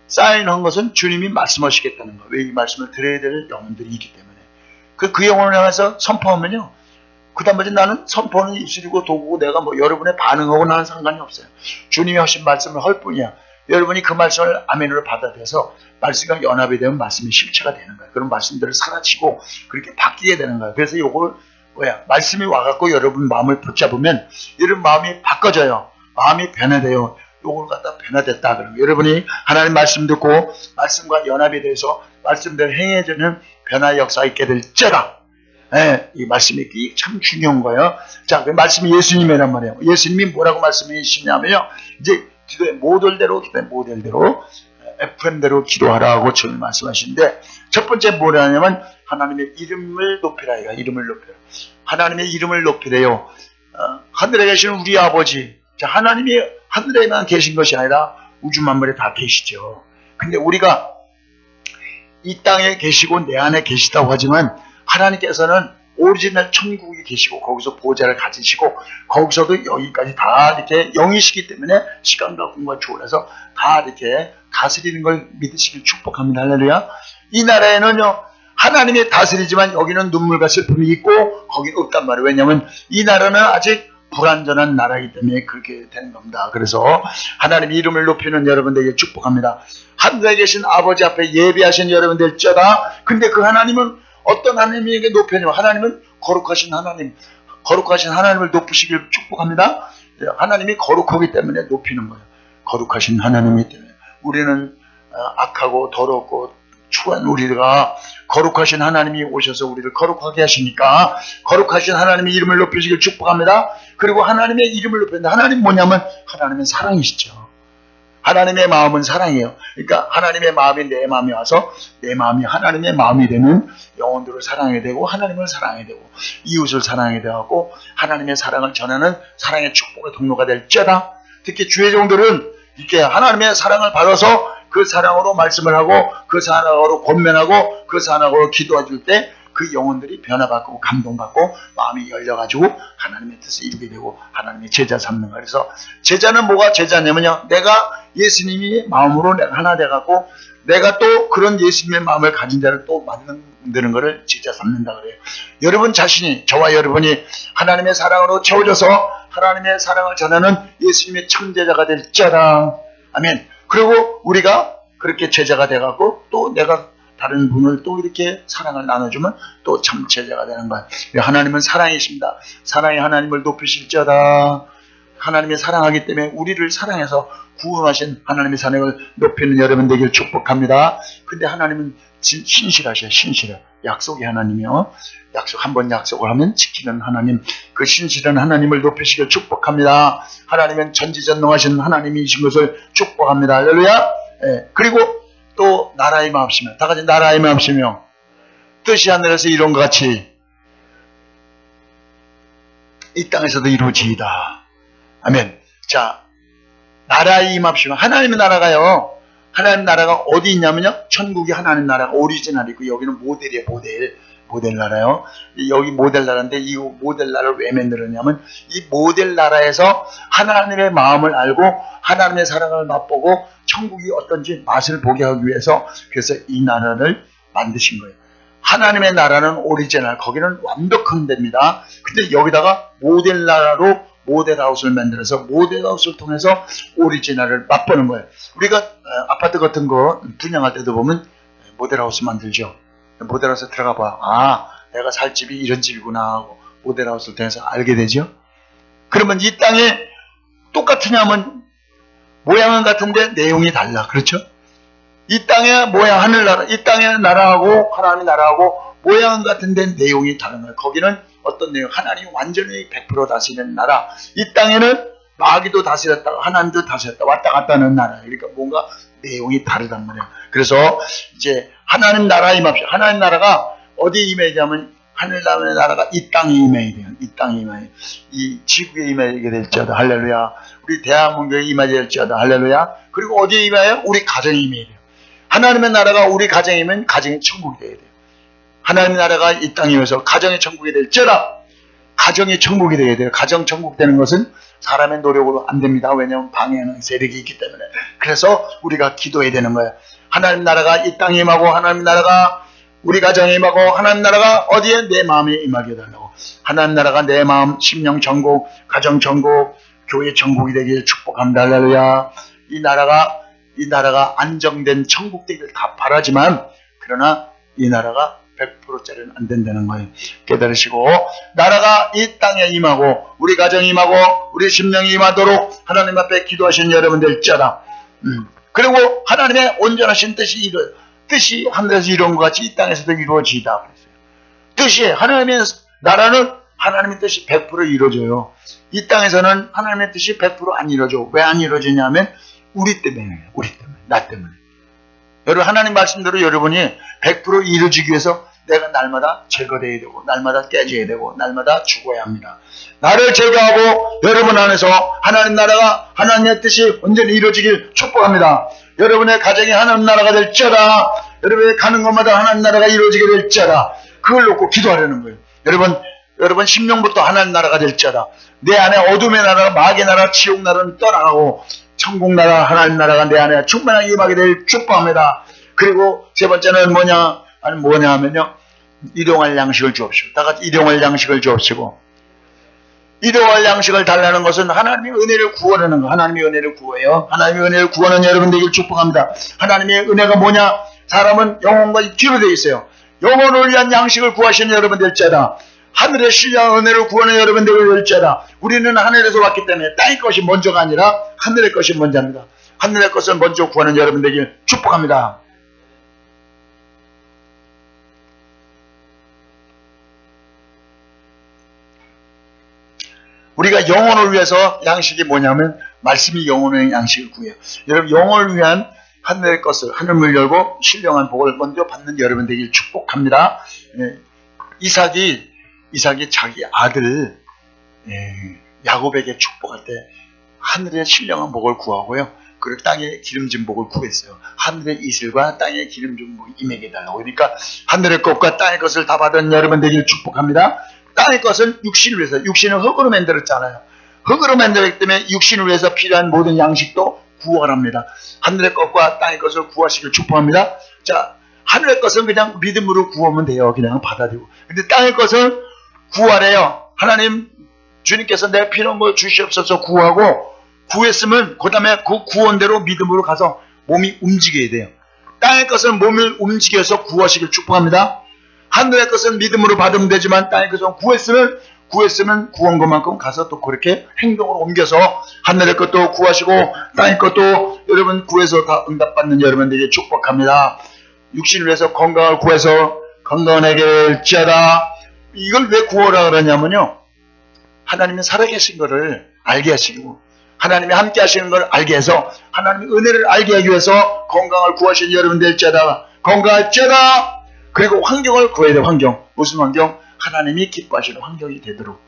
Speaker 1: 사인한 것은 주님이 말씀하시겠다는 거예요. 왜 이 말씀을 들어야 될 영혼들이 있기 때문에. 그 영혼을 향해서 선포하면요, 그 다음에 나는 선포는 입술이고 도구고 내가 뭐 여러분의 반응하고 나는 상관이 없어요. 주님이 하신 말씀을 할 뿐이야. 여러분이 그 말씀을 아멘으로 받아들여서 말씀과 연합이 되면 말씀이 실체가 되는 거예요. 그런 말씀들을 사라지고 그렇게 바뀌게 되는 거예요. 그래서 요걸 말씀이 와갖고 여러분 마음을 붙잡으면 여러분 마음이 바꿔져요. 마음이 변화돼요. 요걸 갖다 변화됐다 그러면 여러분이 하나님 말씀 듣고 말씀과 연합이 돼서 말씀대로 행해지는 변화의 역사가 있게 될지라. 이 말씀이 참 중요한 거예요. 자, 그 말씀이 예수님이란 말이에요. 예수님이 뭐라고 말씀하시냐면요, 이제 기도의 모델대로 FM대로 기도하라고 저는 말씀하시는데, 첫 번째 뭐라냐면 하나님의 이름을 높이라. 이름을 높이라. 하나님의 이름을 높이래요. 하늘에 계시는 우리 아버지. 자, 하나님이 하늘에만 계신 것이 아니라 우주 만물에 다 계시죠. 근데 우리가 이 땅에 계시고 내 안에 계시다고 하지만 하나님께서는 오리지널 천국에 계시고 거기서 보좌를 가지시고 거기서도 여기까지 다 이렇게 영이시기 때문에 시간과 공간과 초월해서 다 이렇게 다스리는 걸 믿으시길 축복합니다. 할렐루야. 이 나라에는요, 하나님이 다스리지만 여기는 눈물과 슬픔이 있고 거기는 없단 말이에요. 왜냐하면 이 나라는 아직 불완전한 나라이기 때문에 그렇게 되는 겁니다. 그래서 하나님의 이름을 높이는 여러분들에게 축복합니다. 하늘에 계신 아버지 앞에 예비하신 여러분들쩌다. 근데 그 하나님은 어떤 하나님에게 높여냐면 하나님은 거룩하신 하나님, 거룩하신 하나님을 높이시길 축복합니다. 하나님이 거룩하기 때문에 높이는 거예요. 거룩하신 하나님이기 때문에 우리는 악하고 더럽고 추한 우리가 거룩하신 하나님이 오셔서 우리를 거룩하게 하시니까 거룩하신 하나님의 이름을 높이시길 축복합니다. 그리고 하나님의 이름을 높이는데 하나님 뭐냐면 하나님은 사랑이시죠. 하나님의 마음은 사랑이에요. 그러니까 하나님의 마음이 내 마음에 와서 내 마음이 하나님의 마음이 되면 영혼들을 사랑하게 되고 하나님을 사랑하게 되고 이웃을 사랑하게 되고 하나님의 사랑을 전하는 사랑의 축복의 통로가 될지어다. 특히 주의 종들은 이렇게 하나님의 사랑을 받아서 그 사랑으로 말씀을 하고 그 사랑으로 권면하고 그 사랑으로 기도해 줄 때 그 영혼들이 변화받고 감동받고 마음이 열려가지고 하나님의 뜻을 이루게 되고 하나님의 제자 삼는 거예요. 그래서 제자는 뭐가 제자냐면요, 내가 예수님이 마음으로 내가 하나 돼갖고 내가 또 그런 예수님의 마음을 가진 자를 또 만드는 것을 제자 삼는다 그래요. 여러분 자신이, 저와 여러분이 하나님의 사랑으로 채워져서 하나님의 사랑을 전하는 예수님의 참제자가 될지어다. 아멘. 그리고 우리가 그렇게 제자가 돼갖고 또 내가 다른 분을 또 이렇게 사랑을 나눠주면 또 참 제자가 되는 거예요. 하나님은 사랑이십니다. 사랑의 하나님을 높이실지어다. 하나님이 사랑하기 때문에 우리를 사랑해서 구원하신 하나님의 사랑을 높이는 여러분 되길 축복합니다. 근데 하나님은 신실하셔요. 신실해. 약속의 하나님이요. 한번 약속을 하면 지키는 하나님, 그 신실한 하나님을 높이시길 축복합니다. 하나님은 전지전능하신 하나님이신 것을 축복합니다. 할렐루야. 예. 그리고 또 나라의 마음이며, 다 같이 나라의 마음이며 뜻이 하늘에서 이룬 것 같이 이 땅에서도 이루어지이다. 아멘. 자, 나라의 마음이며 하나님의 나라가요. 하나님 나라가 어디 있냐면요, 천국이 하나님 나라가 오리지널이고 여기는 모델이에요. 모델 나라요. 여기 모델 나라인데 이 모델 나라를 왜 만들었냐면 이 모델 나라에서 하나님의 마음을 알고 하나님의 사랑을 맛보고 천국이 어떤지 맛을 보게 하기 위해서 그래서 이 나라를 만드신 거예요. 하나님의 나라는 오리지널, 거기는 완벽한 데입니다. 근데 여기다가 모델 나라로 모델하우스를 만들어서 모델하우스를 통해서 오리지널을 맛보는 거예요. 우리가 아파트 같은 거 분양할 때도 보면 모델하우스 만들죠. 모델하우스 들어가 봐. 아, 내가 살 집이 이런 집이구나 하고 모델하우스를 통해서 알게 되죠. 그러면 이 땅에 똑같으냐면 모양은 같은데 내용이 달라. 그렇죠? 이 땅의 모양, 하늘나라, 이 땅의 나라하고 하나님의 나라하고 모양은 같은데 내용이 다른 거예요. 거기는 어떤 내용? 하나님이 완전히 100% 다스리는 나라. 이 땅에는 마귀도 다스렸다가 하나님도 다스렸다 왔다 갔다 하는 나라. 그러니까 뭔가 내용이 다르단 말이에요. 그래서 이제 하나님 나라 임합시다. 하나님 나라가 어디에 임하냐면 하늘나라의 나라가 이 땅에 임해야 돼요. 이 땅에 임해야 돼요. 이 지구에 임하게 될지어다. 할렐루야. 우리 대한민국에 임하게 될지어다. 할렐루야. 그리고 어디에 임해요? 우리 가정에 임해야 돼요. 하나님의 나라가 우리 가정에 임하면 가정이 천국이 돼야 돼요. 하나님의 나라가 이 땅에 임해서 가정의 천국이 될지어다. 가정이 천국이 돼야 돼요. 가정 천국 되는 것은 사람의 노력으로 안 됩니다. 왜냐하면 방해하는 세력이 있기 때문에. 그래서 우리가 기도해야 되는 거예요. 하나님 나라가 이 땅에 임하고 하나님 나라가 우리 가정에 임하고 하나님 나라가 어디에? 내 마음에 임하게 해달라고. 하나님 나라가 내 마음, 심령 천국, 가정 천국, 교회 천국이 되길 축복합니다. 할렐루야. 이 나라가 안정된 천국 되기를 다 바라지만 그러나 이 나라가 100%짜리는 안 된다는 거예요. 깨달으시고 나라가 이 땅에 임하고 우리 가정에 임하고 우리 심령이 임하도록 하나님 앞에 기도하신 여러분들자라. 그리고 하나님의 온전하신 뜻이 하늘에서 이루어진 것 같이 이 땅에서도 이루어지다 그랬어요. 뜻이 하나님의 나라는 하나님의 뜻이 100% 이루어져요. 이 땅에서는 하나님의 뜻이 100% 안 이루어져. 왜 안 이루어지냐면 우리 때문에, 나 때문에. 여러분 하나님 말씀대로 여러분이 100% 이루어지기 위해서 내가 날마다 제거되어야 되고 날마다 깨져야 되고 날마다 죽어야 합니다. 나를 제거하고 여러분 안에서 하나님 나라가 하나님의 뜻이 온전히 이루어지길 축복합니다. 여러분의 가정이 하나님 나라가 될지어다. 여러분이 가는 곳마다 하나님 나라가 이루어지게 될지어다. 그걸 놓고 기도하려는 거예요. 여러분 심령부터 하나님 나라가 될지어다. 내 안에 어둠의 나라, 마귀의 나라, 지옥 나라는 떠나가고 천국 나라, 하나님 나라가 내 안에 충만하게 임하게 될 축복합니다. 그리고 세 번째는 뭐냐 하면요. 일용할 양식을 주옵시고. 다 같이 일용할 양식을 주옵시고. 일용할 양식을 달라는 것은 하나님의 은혜를 구하는 거. 하나님의 은혜를 구해요. 하나님의 은혜를 구하는 여러분 되길 축복합니다. 하나님의 은혜가 뭐냐? 사람은 영혼과 육체로 되어 있어요. 영혼을 위한 양식을 구하시는 여러분 될지어다. 하늘의 신령한 은혜를 구하는 여러분 될지어다. 우리는 하늘에서 왔기 때문에 땅의 것이 먼저가 아니라 하늘의 것이 먼저입니다. 하늘의 것을 먼저 구하는 여러분 되길 축복합니다. 우리가 영혼을 위해서 양식이 뭐냐면 말씀이 영혼의 양식을 구해요. 여러분 영혼을 위한 하늘의 것을 하늘문을 열고 신령한 복을 먼저 받는 여러분 되길 축복합니다. 이삭이 자기 아들 야곱에게 축복할 때 하늘의 신령한 복을 구하고요. 그리고 땅의 기름진 복을 구했어요. 하늘의 이슬과 땅의 기름진 복이 임에게 달라고. 그러니까 하늘의 것과 땅의 것을 다 받은 여러분 되길 축복합니다. 땅의 것은 육신을 위해서, 육신은 흙으로 만들었잖아요. 흙으로 만들었기 때문에 육신을 위해서 필요한 모든 양식도 구하랍니다. 하늘의 것과 땅의 것을 구하시길 축복합니다. 자, 하늘의 것은 그냥 믿음으로 구하면 돼요. 그냥 받아들이고. 근데 땅의 것은 구하래요. 하나님, 주님께서 내 필요한 걸 주시옵소서 구하고, 구했으면 그 다음에 그 구원대로 믿음으로 가서 몸이 움직여야 돼요. 땅의 것은 몸을 움직여서 구하시길 축복합니다. 하늘의 것은 믿음으로 받으면 되지만 땅의 것은 구했으면 구한 것만큼 가서 또 그렇게 행동으로 옮겨서 하늘의 것도 구하시고 땅의 것도 여러분 구해서 다 응답받는 여러분들에게 축복합니다. 육신을 위해서 건강을 구해서 건강하게 될지어다. 이걸 왜 구하라 그러냐면요. 하나님이 살아계신 것을 알게 하시고 하나님이 함께 하시는 걸 알게 해서 하나님의 은혜를 알게 하기 위해서 건강을 구하시는 여러분 될지어다. 건강할지어다. 그리고 환경을 구해야 돼요. 환경. 무슨 환경? 하나님이 기뻐하시는 환경이 되도록.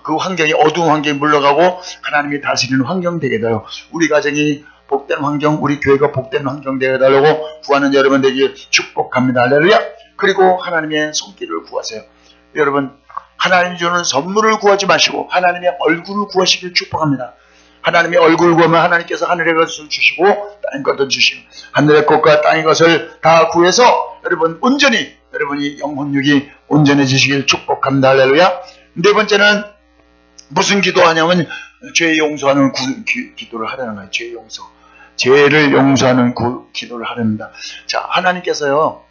Speaker 1: 그 환경이 어두운 환경이 물러가고 하나님이 다스리는 환경 되게 되도록. 우리 가정이 복된 환경, 우리 교회가 복된 환경 되게 되려고 구하는 여러분 되기 축복합니다. 할렐루야. 그리고 하나님의 손길을 구하세요. 여러분, 하나님이 주는 선물을 구하지 마시고 하나님의 얼굴을 구하시길 축복합니다. 하나님의 얼굴을 구하면 하나님께서 하늘의 것을 주시고 땅의 것을 주시고 하늘의 것과 땅의 것을 다 구해서 여러분 온전히 여러분이 영혼육이 온전해지시길 축복합니다. 할렐루야. 네 번째는 무슨 기도하냐면 죄 용서하는 기도를 하라는 거예요. 죄 용서. 죄를 용서하는 기도를 하랍니다. 자, 하나님께서요,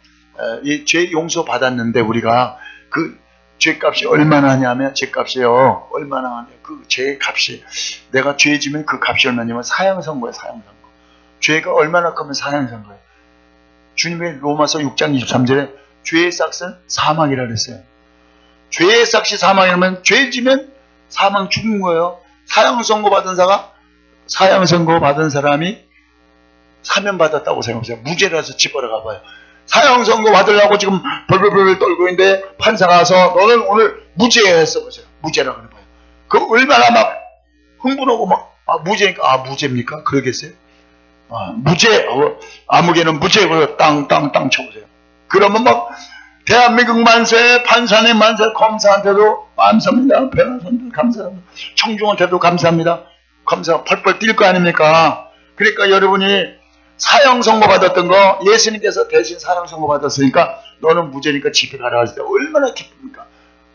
Speaker 1: 이 죄 용서 받았는데 우리가 그 죄값이 얼마나 하냐면 죄값이요. 얼마나 하냐. 그 죄값이 내가 죄 지면 그 값이 얼마냐면 사형선고예요. 사형선고. 죄가 얼마나 크면 사형선고예요. 주님의 로마서 6장 23절에 죄의 삭은 사망이라 그랬어요. 죄의 삭이 사망이라면 죄 지면 사망 죽은 거예요. 사형선고 받은 사람이 사면 받았다고 생각하세요. 무죄라서 집어러 가봐요. 사형선고 받으려고 지금 벌벌벌 떨고 있는데 판사가 와서 너는 오늘 무죄했어 보세요. 무죄라고 그래봐요. 그 얼마나 막 흥분하고 막 무죄니까 무죄입니까? 그러겠어요? 무죄 아무개는 무죄고 땅 쳐보세요. 그러면 막 대한민국 만세, 판사님 만세, 검사한테도 감사합니다. 변호사한테도 감사합니다. 청중한테도 감사합니다. 감사 펄펄 뛸 거 아닙니까? 그러니까 여러분이 사형 선고 받았던 거 예수님께서 대신 사형 선고 받았으니까 너는 무죄니까 집에 가라 하실 때 얼마나 기쁩니까?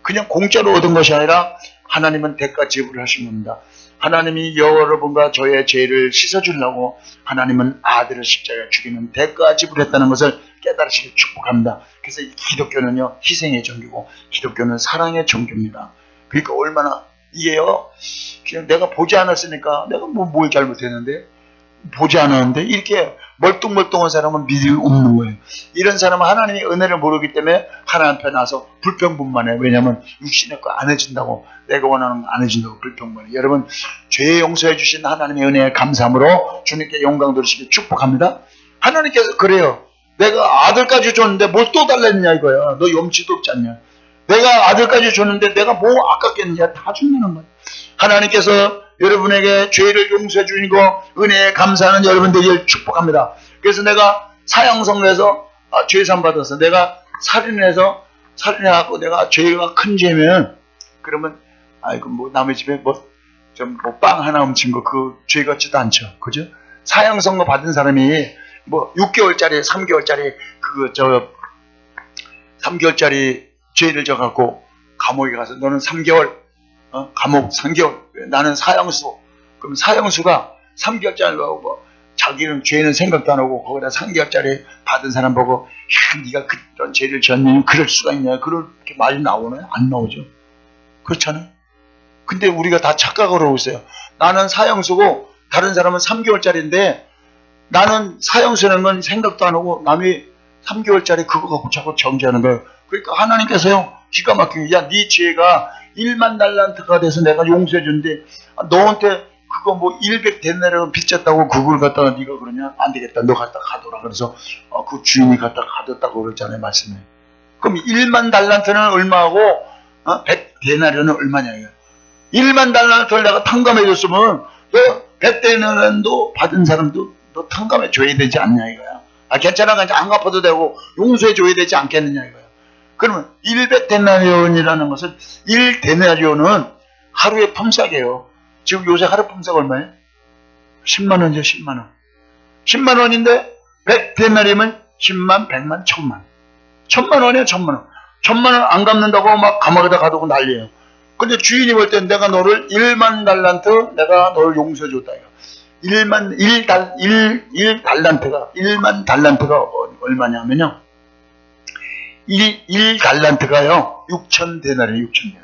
Speaker 1: 그냥 공짜로 얻은 것이 아니라 하나님은 대가 지불을 하신 겁니다. 하나님이 여러분과 저의 죄를 씻어주려고 하나님은 아들을 십자가에 죽이는 대가 지불했다는 것을 깨달으시길 축복합니다. 그래서 이 기독교는요 희생의 종교고 기독교는 사랑의 종교입니다. 그러니까 얼마나 이게요 그냥 내가 보지 않았으니까 내가 뭘 잘못했는데 보지 않았는데 이렇게 멀뚱멀뚱한 사람은 믿음이 없는 거예요. 이런 사람은 하나님의 은혜를 모르기 때문에 하나님 앞에 나서 불평분만해. 왜냐하면 육신의 거 안 해준다고 내가 원하는 거 안 해준다고 불평분해. 여러분 죄 용서해 주신 하나님의 은혜에 감사함으로 주님께 영광 돌리시길 축복합니다. 하나님께서 그래요. 내가 아들까지 줬는데 뭘 또 달랬냐 이거야. 너 염치도 없지 않냐. 내가 아들까지 줬는데 내가 뭐 아깝겠느냐. 다 준다는 거야. 하나님께서 여러분에게 죄를 용서해 주신 거 은혜에 감사하는 여러분들을 축복합니다. 그래서 내가 사형선고에서 죄산 받아서 내가 살인해갖고 내가 죄가 큰 죄면 그러면 아이고 뭐 남의 집에 뭐 빵 하나 훔친 거 그 죄 같지도 않죠. 그죠? 사형선고 받은 사람이 뭐 6개월짜리 3개월짜리 3개월짜리 죄를 져갖고 감옥에 가서 너는 3개월 감옥 3개월 나는 사형수. 그럼 사형수가 3개월짜리 뭐 자기는 죄는 생각도 안 하고 거기다 3개월짜리 받은 사람 보고 야 네가 그런 죄를 지었니? 그럴 수가 있냐? 그렇게 말이 나오나요? 안 나오죠. 그렇잖아요. 근데 우리가 다 착각을 하고 있어요. 나는 사형수고 다른 사람은 3개월짜리인데 나는 사형수라는 건 생각도 안 하고 남이 3개월짜리 그거 갖고 자꾸 정죄하는 거예요. 그러니까 하나님께서요 기가 막히게 야 네 죄가 1만 달란트가 돼서 내가 용서해 준데 너한테 그거 뭐 100데나리온 빚졌다고 그걸 갖다가 네가 그러냐? 안 되겠다. 너 갖다 가둬라. 그래서 그 주인이 갖다 가뒀다고 그랬잖아요. 말씀에. 그럼 1만 달란트는 얼마고 100데나리온은 얼마냐 이거야. 1만 달란트를 내가 탕감해 줬으면 너 100데나리온도 받은 사람도 너 탕감해 줘야 되지 않냐 이거야. 괜찮아. 안 갚아도 되고 용서해 줘야 되지 않겠느냐 이거야. 그러면 100데나리온이라는 것은 1데나리온은 하루의 품삯이에요. 지금 요새 하루 품삯 얼마예요? 10만 원이죠. 10만 원. 10만 원인데 100데나리면 10만, 100만, 1000만. 1000만 원이야. 1000만 원. 1000만 원 안 갚는다고 막 감옥에다 가두고 난리예요. 근데 주인이 볼 땐 내가 너를 1만 달란트 내가 너를 용서해 줬다. 1만 달란트가 얼마냐면요. 1달란트가요. 6,000데나리 6,000데나리.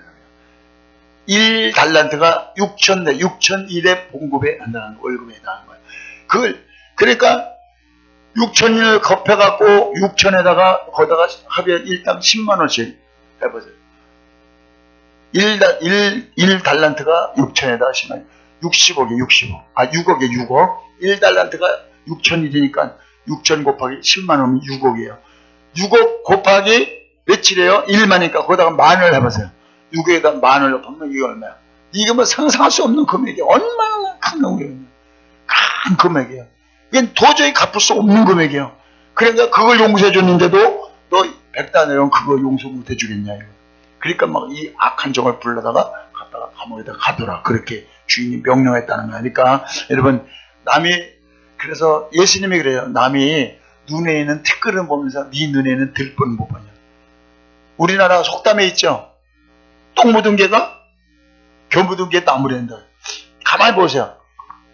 Speaker 1: 1달란트가 6,100의 봉급에 한다는 거, 월급에 해당하는 거예요. 그러니까 6,000을 곱해갖고 6,000에다가 거다가 합의 일당 10만 원씩 해보세요. 1달란트가 6,000에다가 10만 원. 60억에 60억. 6억에 6억. 1달란트가 6,000이니까 6,000 곱하기 10만 원이면 6억이에요. 6억 곱하기 며칠이에요? 1만이니까 거기다가 만을 해보세요. 6에다 만을 넣으면 이게 얼마야? 이게 뭐 상상할 수 없는 금액이에요. 얼마나 큰 금액이에요. 큰 금액이에요. 이건 도저히 갚을 수 없는 금액이에요. 그러니까 그걸 용서해 줬는데도 너 100달러는 그거 용서 못 해주겠냐 이거. 그러니까 막 이 악한 종을 불러다가 갖다가 감옥에다 가둬라. 그렇게 주인이 명령했다는 거야. 그러니까 여러분 그래서 예수님이 그래요. 남이 눈에 있는 티끌을 보면서 네 눈에는 들뻔 못 보냐. 우리나라 속담에 있죠. 똥 묻은 개가 겨 묻은 개 나무랜다. 가만히 보세요.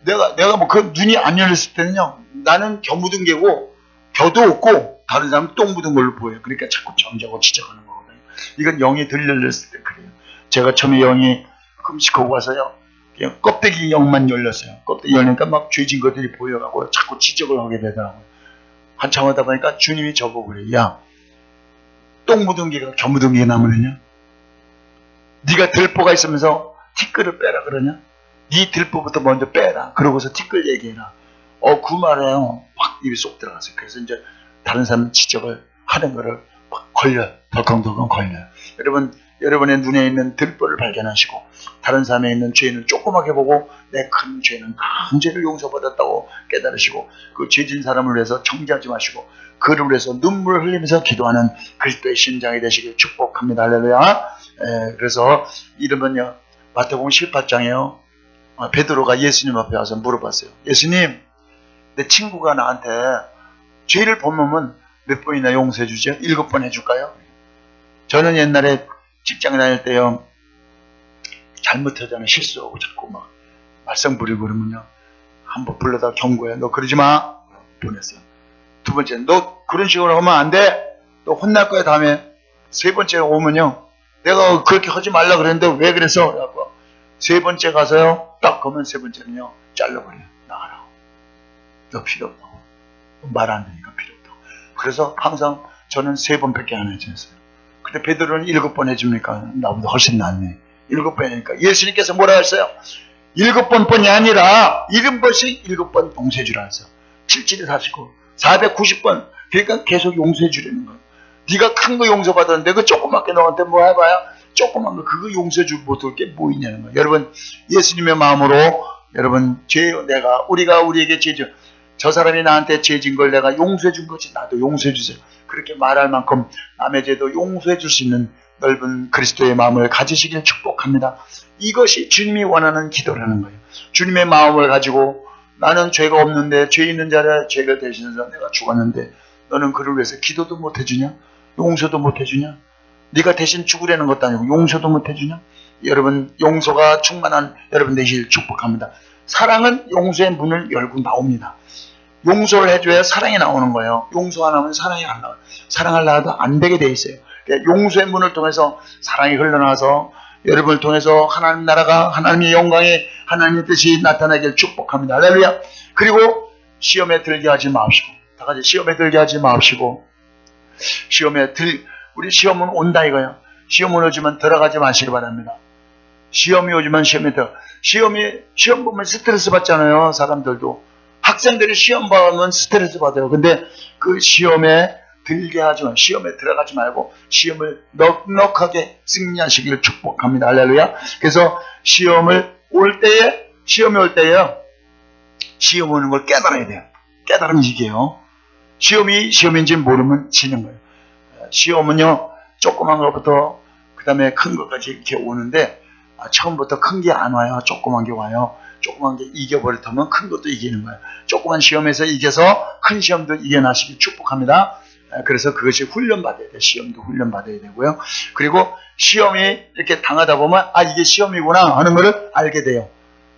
Speaker 1: 내가 뭐 그 눈이 안 열렸을 때는요. 나는 겨 묻은 개고 겨도 없고 다른 사람은 똥 묻은 걸로 보여요. 그러니까 자꾸 정죄하고 지적하는 거거든요. 이건 영이 덜 열렸을 때 그래요. 제가 처음에 영이 금식하고 와서요. 그냥 껍데기 영만 열렸어요. 껍데기 열리니까 막 죄진 것들이 보여가고 자꾸 지적을 하게 되더라고요. 한참 하다 보니까 주님이 저보고 그래요. 야, 똥 묻은 개가 겨 묻은 개 나무느냐? 네가 들보가 있으면서 티끌을 빼라 그러냐? 네 들보부터 먼저 빼라. 그러고서 티끌 얘기해라. 그 말에요. 확 입이 쏙 들어갔어요. 그래서 이제 다른 사람 지적을 하는 거를 막 덜컹덜컹 걸려요. 여러분의 눈에 있는 들보를 발견하시고 다른 사람에 있는 죄는 조그맣게 보고 내 큰 죄는 큰 죄를 용서받았다고 깨달으시고 그 죄진 사람을 위해서 정죄하지 마시고 그를 위해서 눈물을 흘리면서 기도하는 그리스도의 심장이 되시길 축복합니다. 할렐루야. 그래서 이러면요. 마태복음 18장에요. 베드로가 예수님 앞에 와서 물어봤어요. 예수님, 내 친구가 나한테 죄를 범하면 몇 번이나 용서해 주죠? 7번 해줄까요? 저는 옛날에 직장 다닐 때요. 잘못하자면 실수하고 자꾸 막 말썽 부리고 그러면요. 한번 불러다 경고해. 너 그러지 마. 보냈어요. 두 번째, 너 그런 식으로 하면 안 돼. 너 혼날 거야 다음에. 세 번째 오면요. 내가 그렇게 하지 말라 그랬는데 왜 그랬어? 그래갖고 세 번째 가서요. 딱 그러면 세 번째는요. 잘라버려요. 나가라고. 너 필요 없다고. 말 안 되니까 필요 없다고. 그래서 항상 저는 3번밖에 안 해줬어요. 근데 베드로는 7번 해줍니까? 나보다 훨씬 낫네. 7번이니까. 예수님께서 뭐라 했어요? 7번뿐이 아니라 70번씩 7번 봉쇄주라 했어요. 77에 49, 490번 그러니까 계속 용서해 주려는 거예요. 네가 큰 거 용서받았는데 그 조그맣게 너한테 뭐 해봐야 조그만 거 그거 용서해 줄 못할 게 뭐 있냐는 거예요. 여러분 예수님의 마음으로 여러분 우리가 우리에게 저 사람이 나한테 죄 진 걸 내가 용서해 준 거지 나도 용서해 주세요. 그렇게 말할 만큼 남의 죄도 용서해 줄 수 있는 넓은 그리스도의 마음을 가지시길 축복합니다. 이것이 주님이 원하는 기도라는 거예요. 주님의 마음을 가지고 나는 죄가 없는데 죄 있는 자를 죄를 대신해서 내가 죽었는데 너는 그를 위해서 기도도 못 해주냐? 용서도 못 해주냐? 네가 대신 죽으려는 것도 아니고 용서도 못 해주냐? 여러분 용서가 충만한 여러분 되시길 축복합니다. 사랑은 용서의 문을 열고 나옵니다. 용서를 해줘야 사랑이 나오는 거예요. 용서 안 하면 사랑이 안 나와요. 사랑하려 해도 안 되게 돼 있어요. 용서의 문을 통해서 사랑이 흘러나와서 여러분을 통해서 하나님 나라가 하나님의 영광에 하나님의 뜻이 나타나길 축복합니다. 할렐루야. 그리고 시험에 들게 하지 마시고 다 같이 시험에 들게 하지 마시고 우리 시험은 온다 이거예요. 시험은 오지만 들어가지 마시기 바랍니다. 시험이 오지만 시험 보면 스트레스 받잖아요. 사람들도 학생들이 시험 보면 스트레스 받아요. 근데 그 시험에 들게 하지 마. 시험에 들어가지 말고 시험을 넉넉하게 승리하시길 축복합니다. 할렐루야. 그래서 시험이 올 때에 시험 오는 걸 깨달아야 돼요. 깨달으면 이게요. 시험인지 모르면 지는 거예요. 시험은요 조그만 것부터 그 다음에 큰 것까지 이렇게 오는데 처음부터 큰 게 안 와요. 조그만 게 와요. 조그만 게 이겨버리면 큰 것도 이기는 거예요. 조그만 시험에서 이겨서 큰 시험도 이겨나시길 축복합니다. 그래서 그것이 훈련받아야 돼요. 시험도 훈련받아야 되고요. 그리고 시험이 이렇게 당하다 보면 이게 시험이구나 하는 것을 알게 돼요.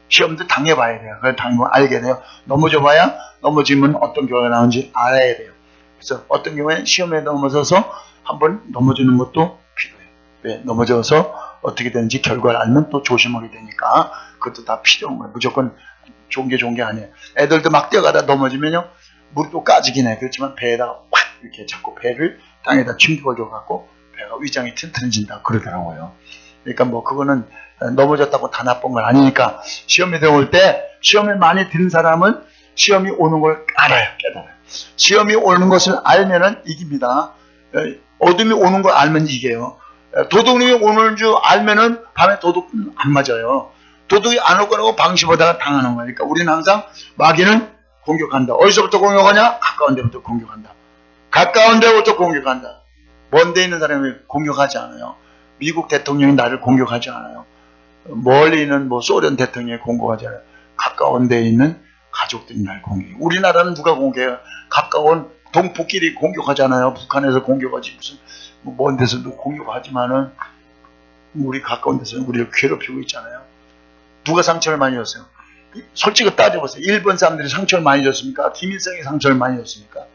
Speaker 1: 시험도 당해봐야 돼요. 그걸 당해보면 알게 돼요. 넘어져봐야 넘어지면 어떤 결과가 나오는지 알아야 돼요. 그래서 어떤 경우에 시험에 넘어져서 한번 넘어지는 것도 필요해요. 왜? 넘어져서 어떻게 되는지 결과를 알면 또 조심하게 되니까 그것도 다 필요한 거예요. 무조건 좋은 게 아니에요. 애들도 막 뛰어가다 넘어지면요 무릎도 까지긴 해. 그렇지만 배에다가 확 이렇게 자꾸 배를 땅에다 충격을 줘갖고 배가 위장이 튼튼해진다 그러더라고요. 그러니까 뭐 그거는 넘어졌다고 다 나쁜 건 아니니까 시험이 들어올 때 시험에 많이 든 사람은 시험이 오는 걸 알아요. 깨달아요. 시험이 오는 것을 알면은 이깁니다. 어둠이 오는 걸 알면 이겨요. 도둑이 오는 줄 알면은 밤에 도둑 안 맞아요. 도둑이 안 올 거라고 방심하다가 당하는 거니까 우리는 항상 마귀는 공격한다. 어디서부터 공격하냐? 가까운 데부터 공격한다. 가까운 데부터 공격한다. 먼 데 있는 사람이 공격하지 않아요. 미국 대통령이 나를 공격하지 않아요. 멀리 있는 소련 대통령이 공격하지 않아요. 가까운 데 있는 가족들이 날 공격해요. 우리나라는 누가 공격해요? 가까운 동포끼리 공격하잖아요. 북한에서 공격하지 무슨 먼 데서도 공격하지만은 우리 가까운 데서는 우리를 괴롭히고 있잖아요. 누가 상처를 많이 줬어요? 솔직히 따져보세요. 일본 사람들이 상처를 많이 줬습니까? 김일성이 상처를 많이 줬습니까?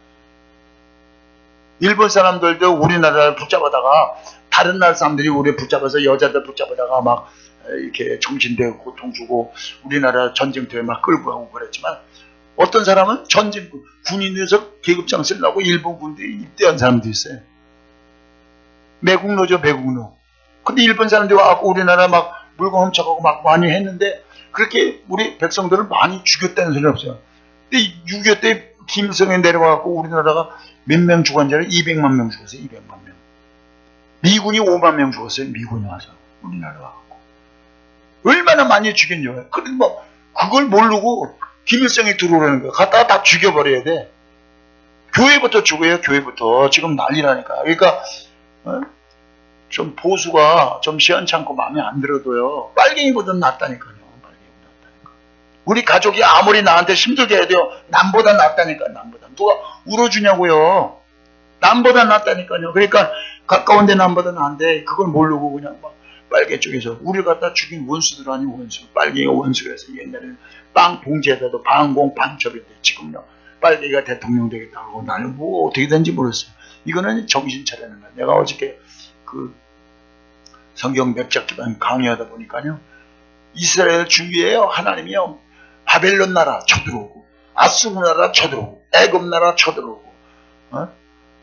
Speaker 1: 일본 사람들도 우리나라를 붙잡아다가 다른 나라 사람들이 우리 붙잡아서 여자들 붙잡아다가 막 이렇게 정신대고 고통 주고 우리나라 전쟁터에 막 끌고 가고 그랬지만 어떤 사람은 군인에서 계급장 쓰려고 일본 군대에 입대한 사람도 있어요. 매국노죠, 매국노. 근데 일본 사람들이 와서 우리나라 막 물건 훔쳐가고 막 많이 했는데 그렇게 우리 백성들을 많이 죽였다는 소리는 없어요. 근데 6.25 때 김일성이 내려와갖고 우리나라가 몇 명 죽었는 줄 알아요? 200만 명 죽었어요. 200만 명. 미군이 5만 명 죽었어요. 미군이 와서 우리나라 와갖고. 얼마나 많이 죽였냐고요. 그런데 뭐 그걸 모르고 김일성이 들어오라는 거예요. 갖다가 다 죽여버려야 돼. 교회부터 죽어요. 교회부터. 지금 난리라니까. 그러니까 좀 보수가 좀 시원찮고 마음에 안 들어도요. 빨갱이보다 낫다니까요. 빨갱이보다 낫다니까. 우리 가족이 아무리 나한테 힘들게 해도 남보다 낫다니까. 남보다. 누가 울어주냐고요. 남보다 낫다니까요. 그러니까 가까운데 남보다 나은데 그걸 모르고 그냥 막 빨개 쪽에서 우리를 갖다 죽인 원수들 아니 원수. 빨갱이가 원수가 해서 옛날에는 빵 봉지에다도 방공 반첩인데 지금요. 빨갱이가 대통령 되겠다고 나는 뭐 어떻게 된지 모르겠어요. 이거는 정신 차리는 거야. 내가 어저께 그 성경 몇 작기만 강의하다 보니까요. 이스라엘 주위에요. 하나님이요. 바벨론 나라 쳐들어오고 아수르 나라 쳐들어오고 애굽 나라 쳐들어오고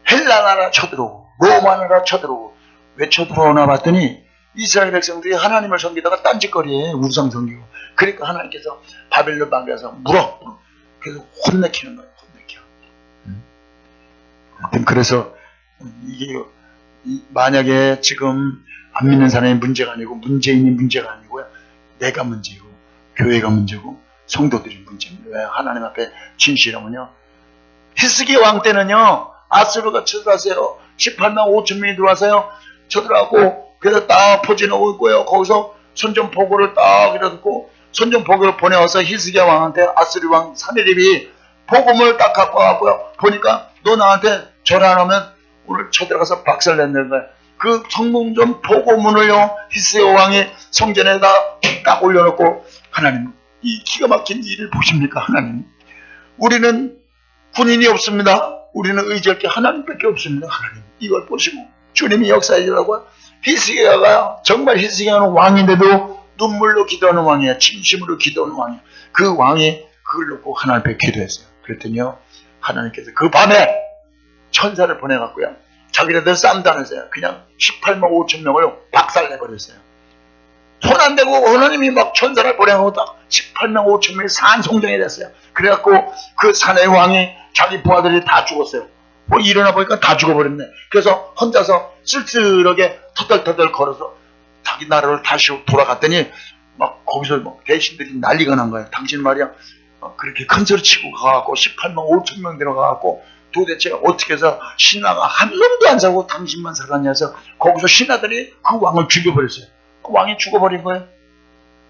Speaker 1: 헬라 나라 쳐들어오고 로마 나라 쳐들어오고 왜 쳐들어오나 봤더니 이스라엘 백성들이 하나님을 섬기다가 딴짓거리에 우상 섬기고 그러니까 하나님께서 바벨론 방에서 물어 그래서 혼내키는 거예요. 혼내켜. 하여튼 그래서 이게 만약에 지금 안 믿는 사람이 문제가 아니고 문재인이 문제가 아니고요. 내가 문제고 교회가 문제고 성도들이 문제입니다. 왜? 하나님 앞에 진실하면요. 히스기야 왕 때는요. 아수르가 쳐들어왔어요. 18만 5천 명이 들어와서요. 쳐들어왔고 그래서 딱 포진하고 있고요. 거기서 선전포고를 딱 이래놓고 선전포고를 보내와서 히스기야 왕한테 아수르 왕 사내립이 복음을 딱 갖고 와갖고요. 보니까 너 나한테 절 안 하면 오늘 쳐들어가서 박살낸다는 거야. 그 성공전 보고문을요. 히스기야 왕이 성전에다 딱 올려놓고 하나님 이 기가 막힌 일을 보십니까? 하나님 우리는 군인이 없습니다. 우리는 의지할 게 하나님밖에 없습니다. 하나님 이걸 보시고 주님이 역사하시라고요. 히스기야가 정말 히스기야는 왕인데도 눈물로 기도하는 왕이야. 진심으로 기도하는 왕이야. 그 왕이 그걸 놓고 하나님 앞에 기도했어요. 그랬더니요 하나님께서 그 밤에 천사를 보내갖고요 자기네들 싸움도 안 했어요. 그냥 18만 5천 명을 박살내버렸어요. 손 안 대고 하나님이 막 천사를 보내고 딱 18만 5천 명이 산송정이 됐어요. 그래갖고 그 사내의 왕이 자기 부하들이 다 죽었어요. 뭐 일어나 보니까 다 죽어버렸네. 그래서 혼자서 쓸쓸하게 터덜터덜 걸어서 자기 나라를 다시 돌아갔더니 막 거기서 막 대신들이 난리가 난 거예요. 당신 말이야 그렇게 큰 소리 치고 가갖고 18만 5천 명 들어가갖고 도대체 어떻게 해서 신하가 한 놈도 안 사고 당신만 살았냐 해서 거기서 신하들이 그 왕을 죽여버렸어요. 그 왕이 죽어버린 거예요.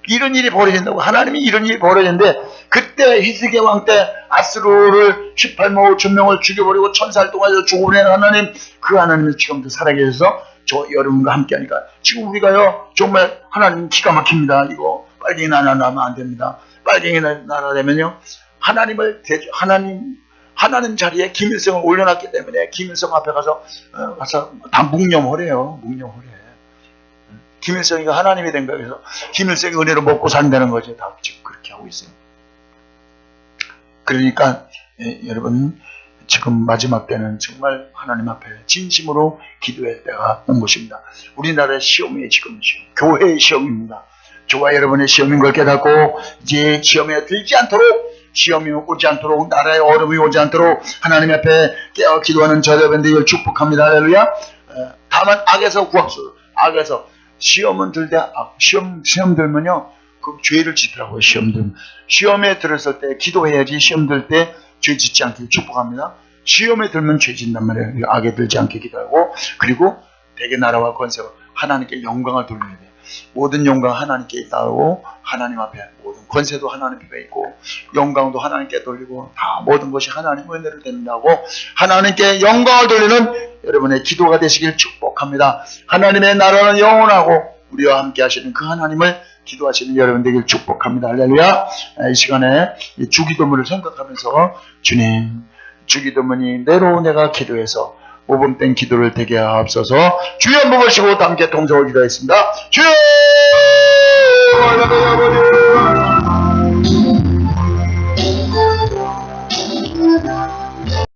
Speaker 1: 이런 일이 벌어진다고. 하나님이 이런 일이 벌어졌는데 그때 히스기야 왕 때 아수르를 18만 5천 명을 죽여버리고 천사를 통해서 죽어버린 하나님, 그 하나님이 지금도 살아계셔서 저 여러분과 함께하니까 지금 우리가요 정말 하나님 기가 막힙니다. 이거 빨갱이 나라 나면 안 됩니다. 빨갱이 나라 되면요 하나님을 하나님 자리에 김일성을 올려놨기 때문에 김일성 앞에 가서 다 묵념하래요. 묵념하래. 김일성이가 하나님이 된 거예요. 그래서 김일성이 은혜로 먹고 산다는 거죠. 다 지금 그렇게 하고 있어요. 그러니까 여러분 지금 마지막 때는 정말 하나님 앞에 진심으로 기도할 때가 온 것입니다. 우리나라의 시험이 지금 교회의 시험입니다. 저와 여러분의 시험인 걸 깨닫고 이제 시험에 들지 않도록, 시험이 오지 않도록, 나라의 어려움이 오지 않도록 하나님 앞에 깨어 기도하는 저 여러분들을 축복합니다. 할렐루야. 다만 악에서 구합소서. 악에서 시험은 들때 시험 들면요 그 죄를 짓더라고요. 시험에 들었을 때 기도해야지. 시험 들 때 죄 짓지 않게 축복합니다. 시험에 들면 죄 짓단 말이에요. 악에 들지 않게 기도하고, 그리고 대개 나라와 권세와 하나님께 영광을 돌려야 돼요. 모든 영광 하나님께 있다고, 하나님 앞에 모든 권세도 하나님 앞에 있고 영광도 하나님께 돌리고 다 모든 것이 하나님 은혜를 드린다고 하나님께 영광을 돌리는 여러분의 기도가 되시길 축복합니다. 하나님의 나라는 영원하고 우리와 함께 하시는 그 하나님을 기도하시는 여러분 되길 축복합니다. 할렐루야. 이 시간에 주기도문을 생각하면서 주님, 주기도문이 내로 내가 기도해서 모범된 기도를 되게 하옵소서. 주여 한번 모시고 함께 동성을 기도하겠습니다. 주여!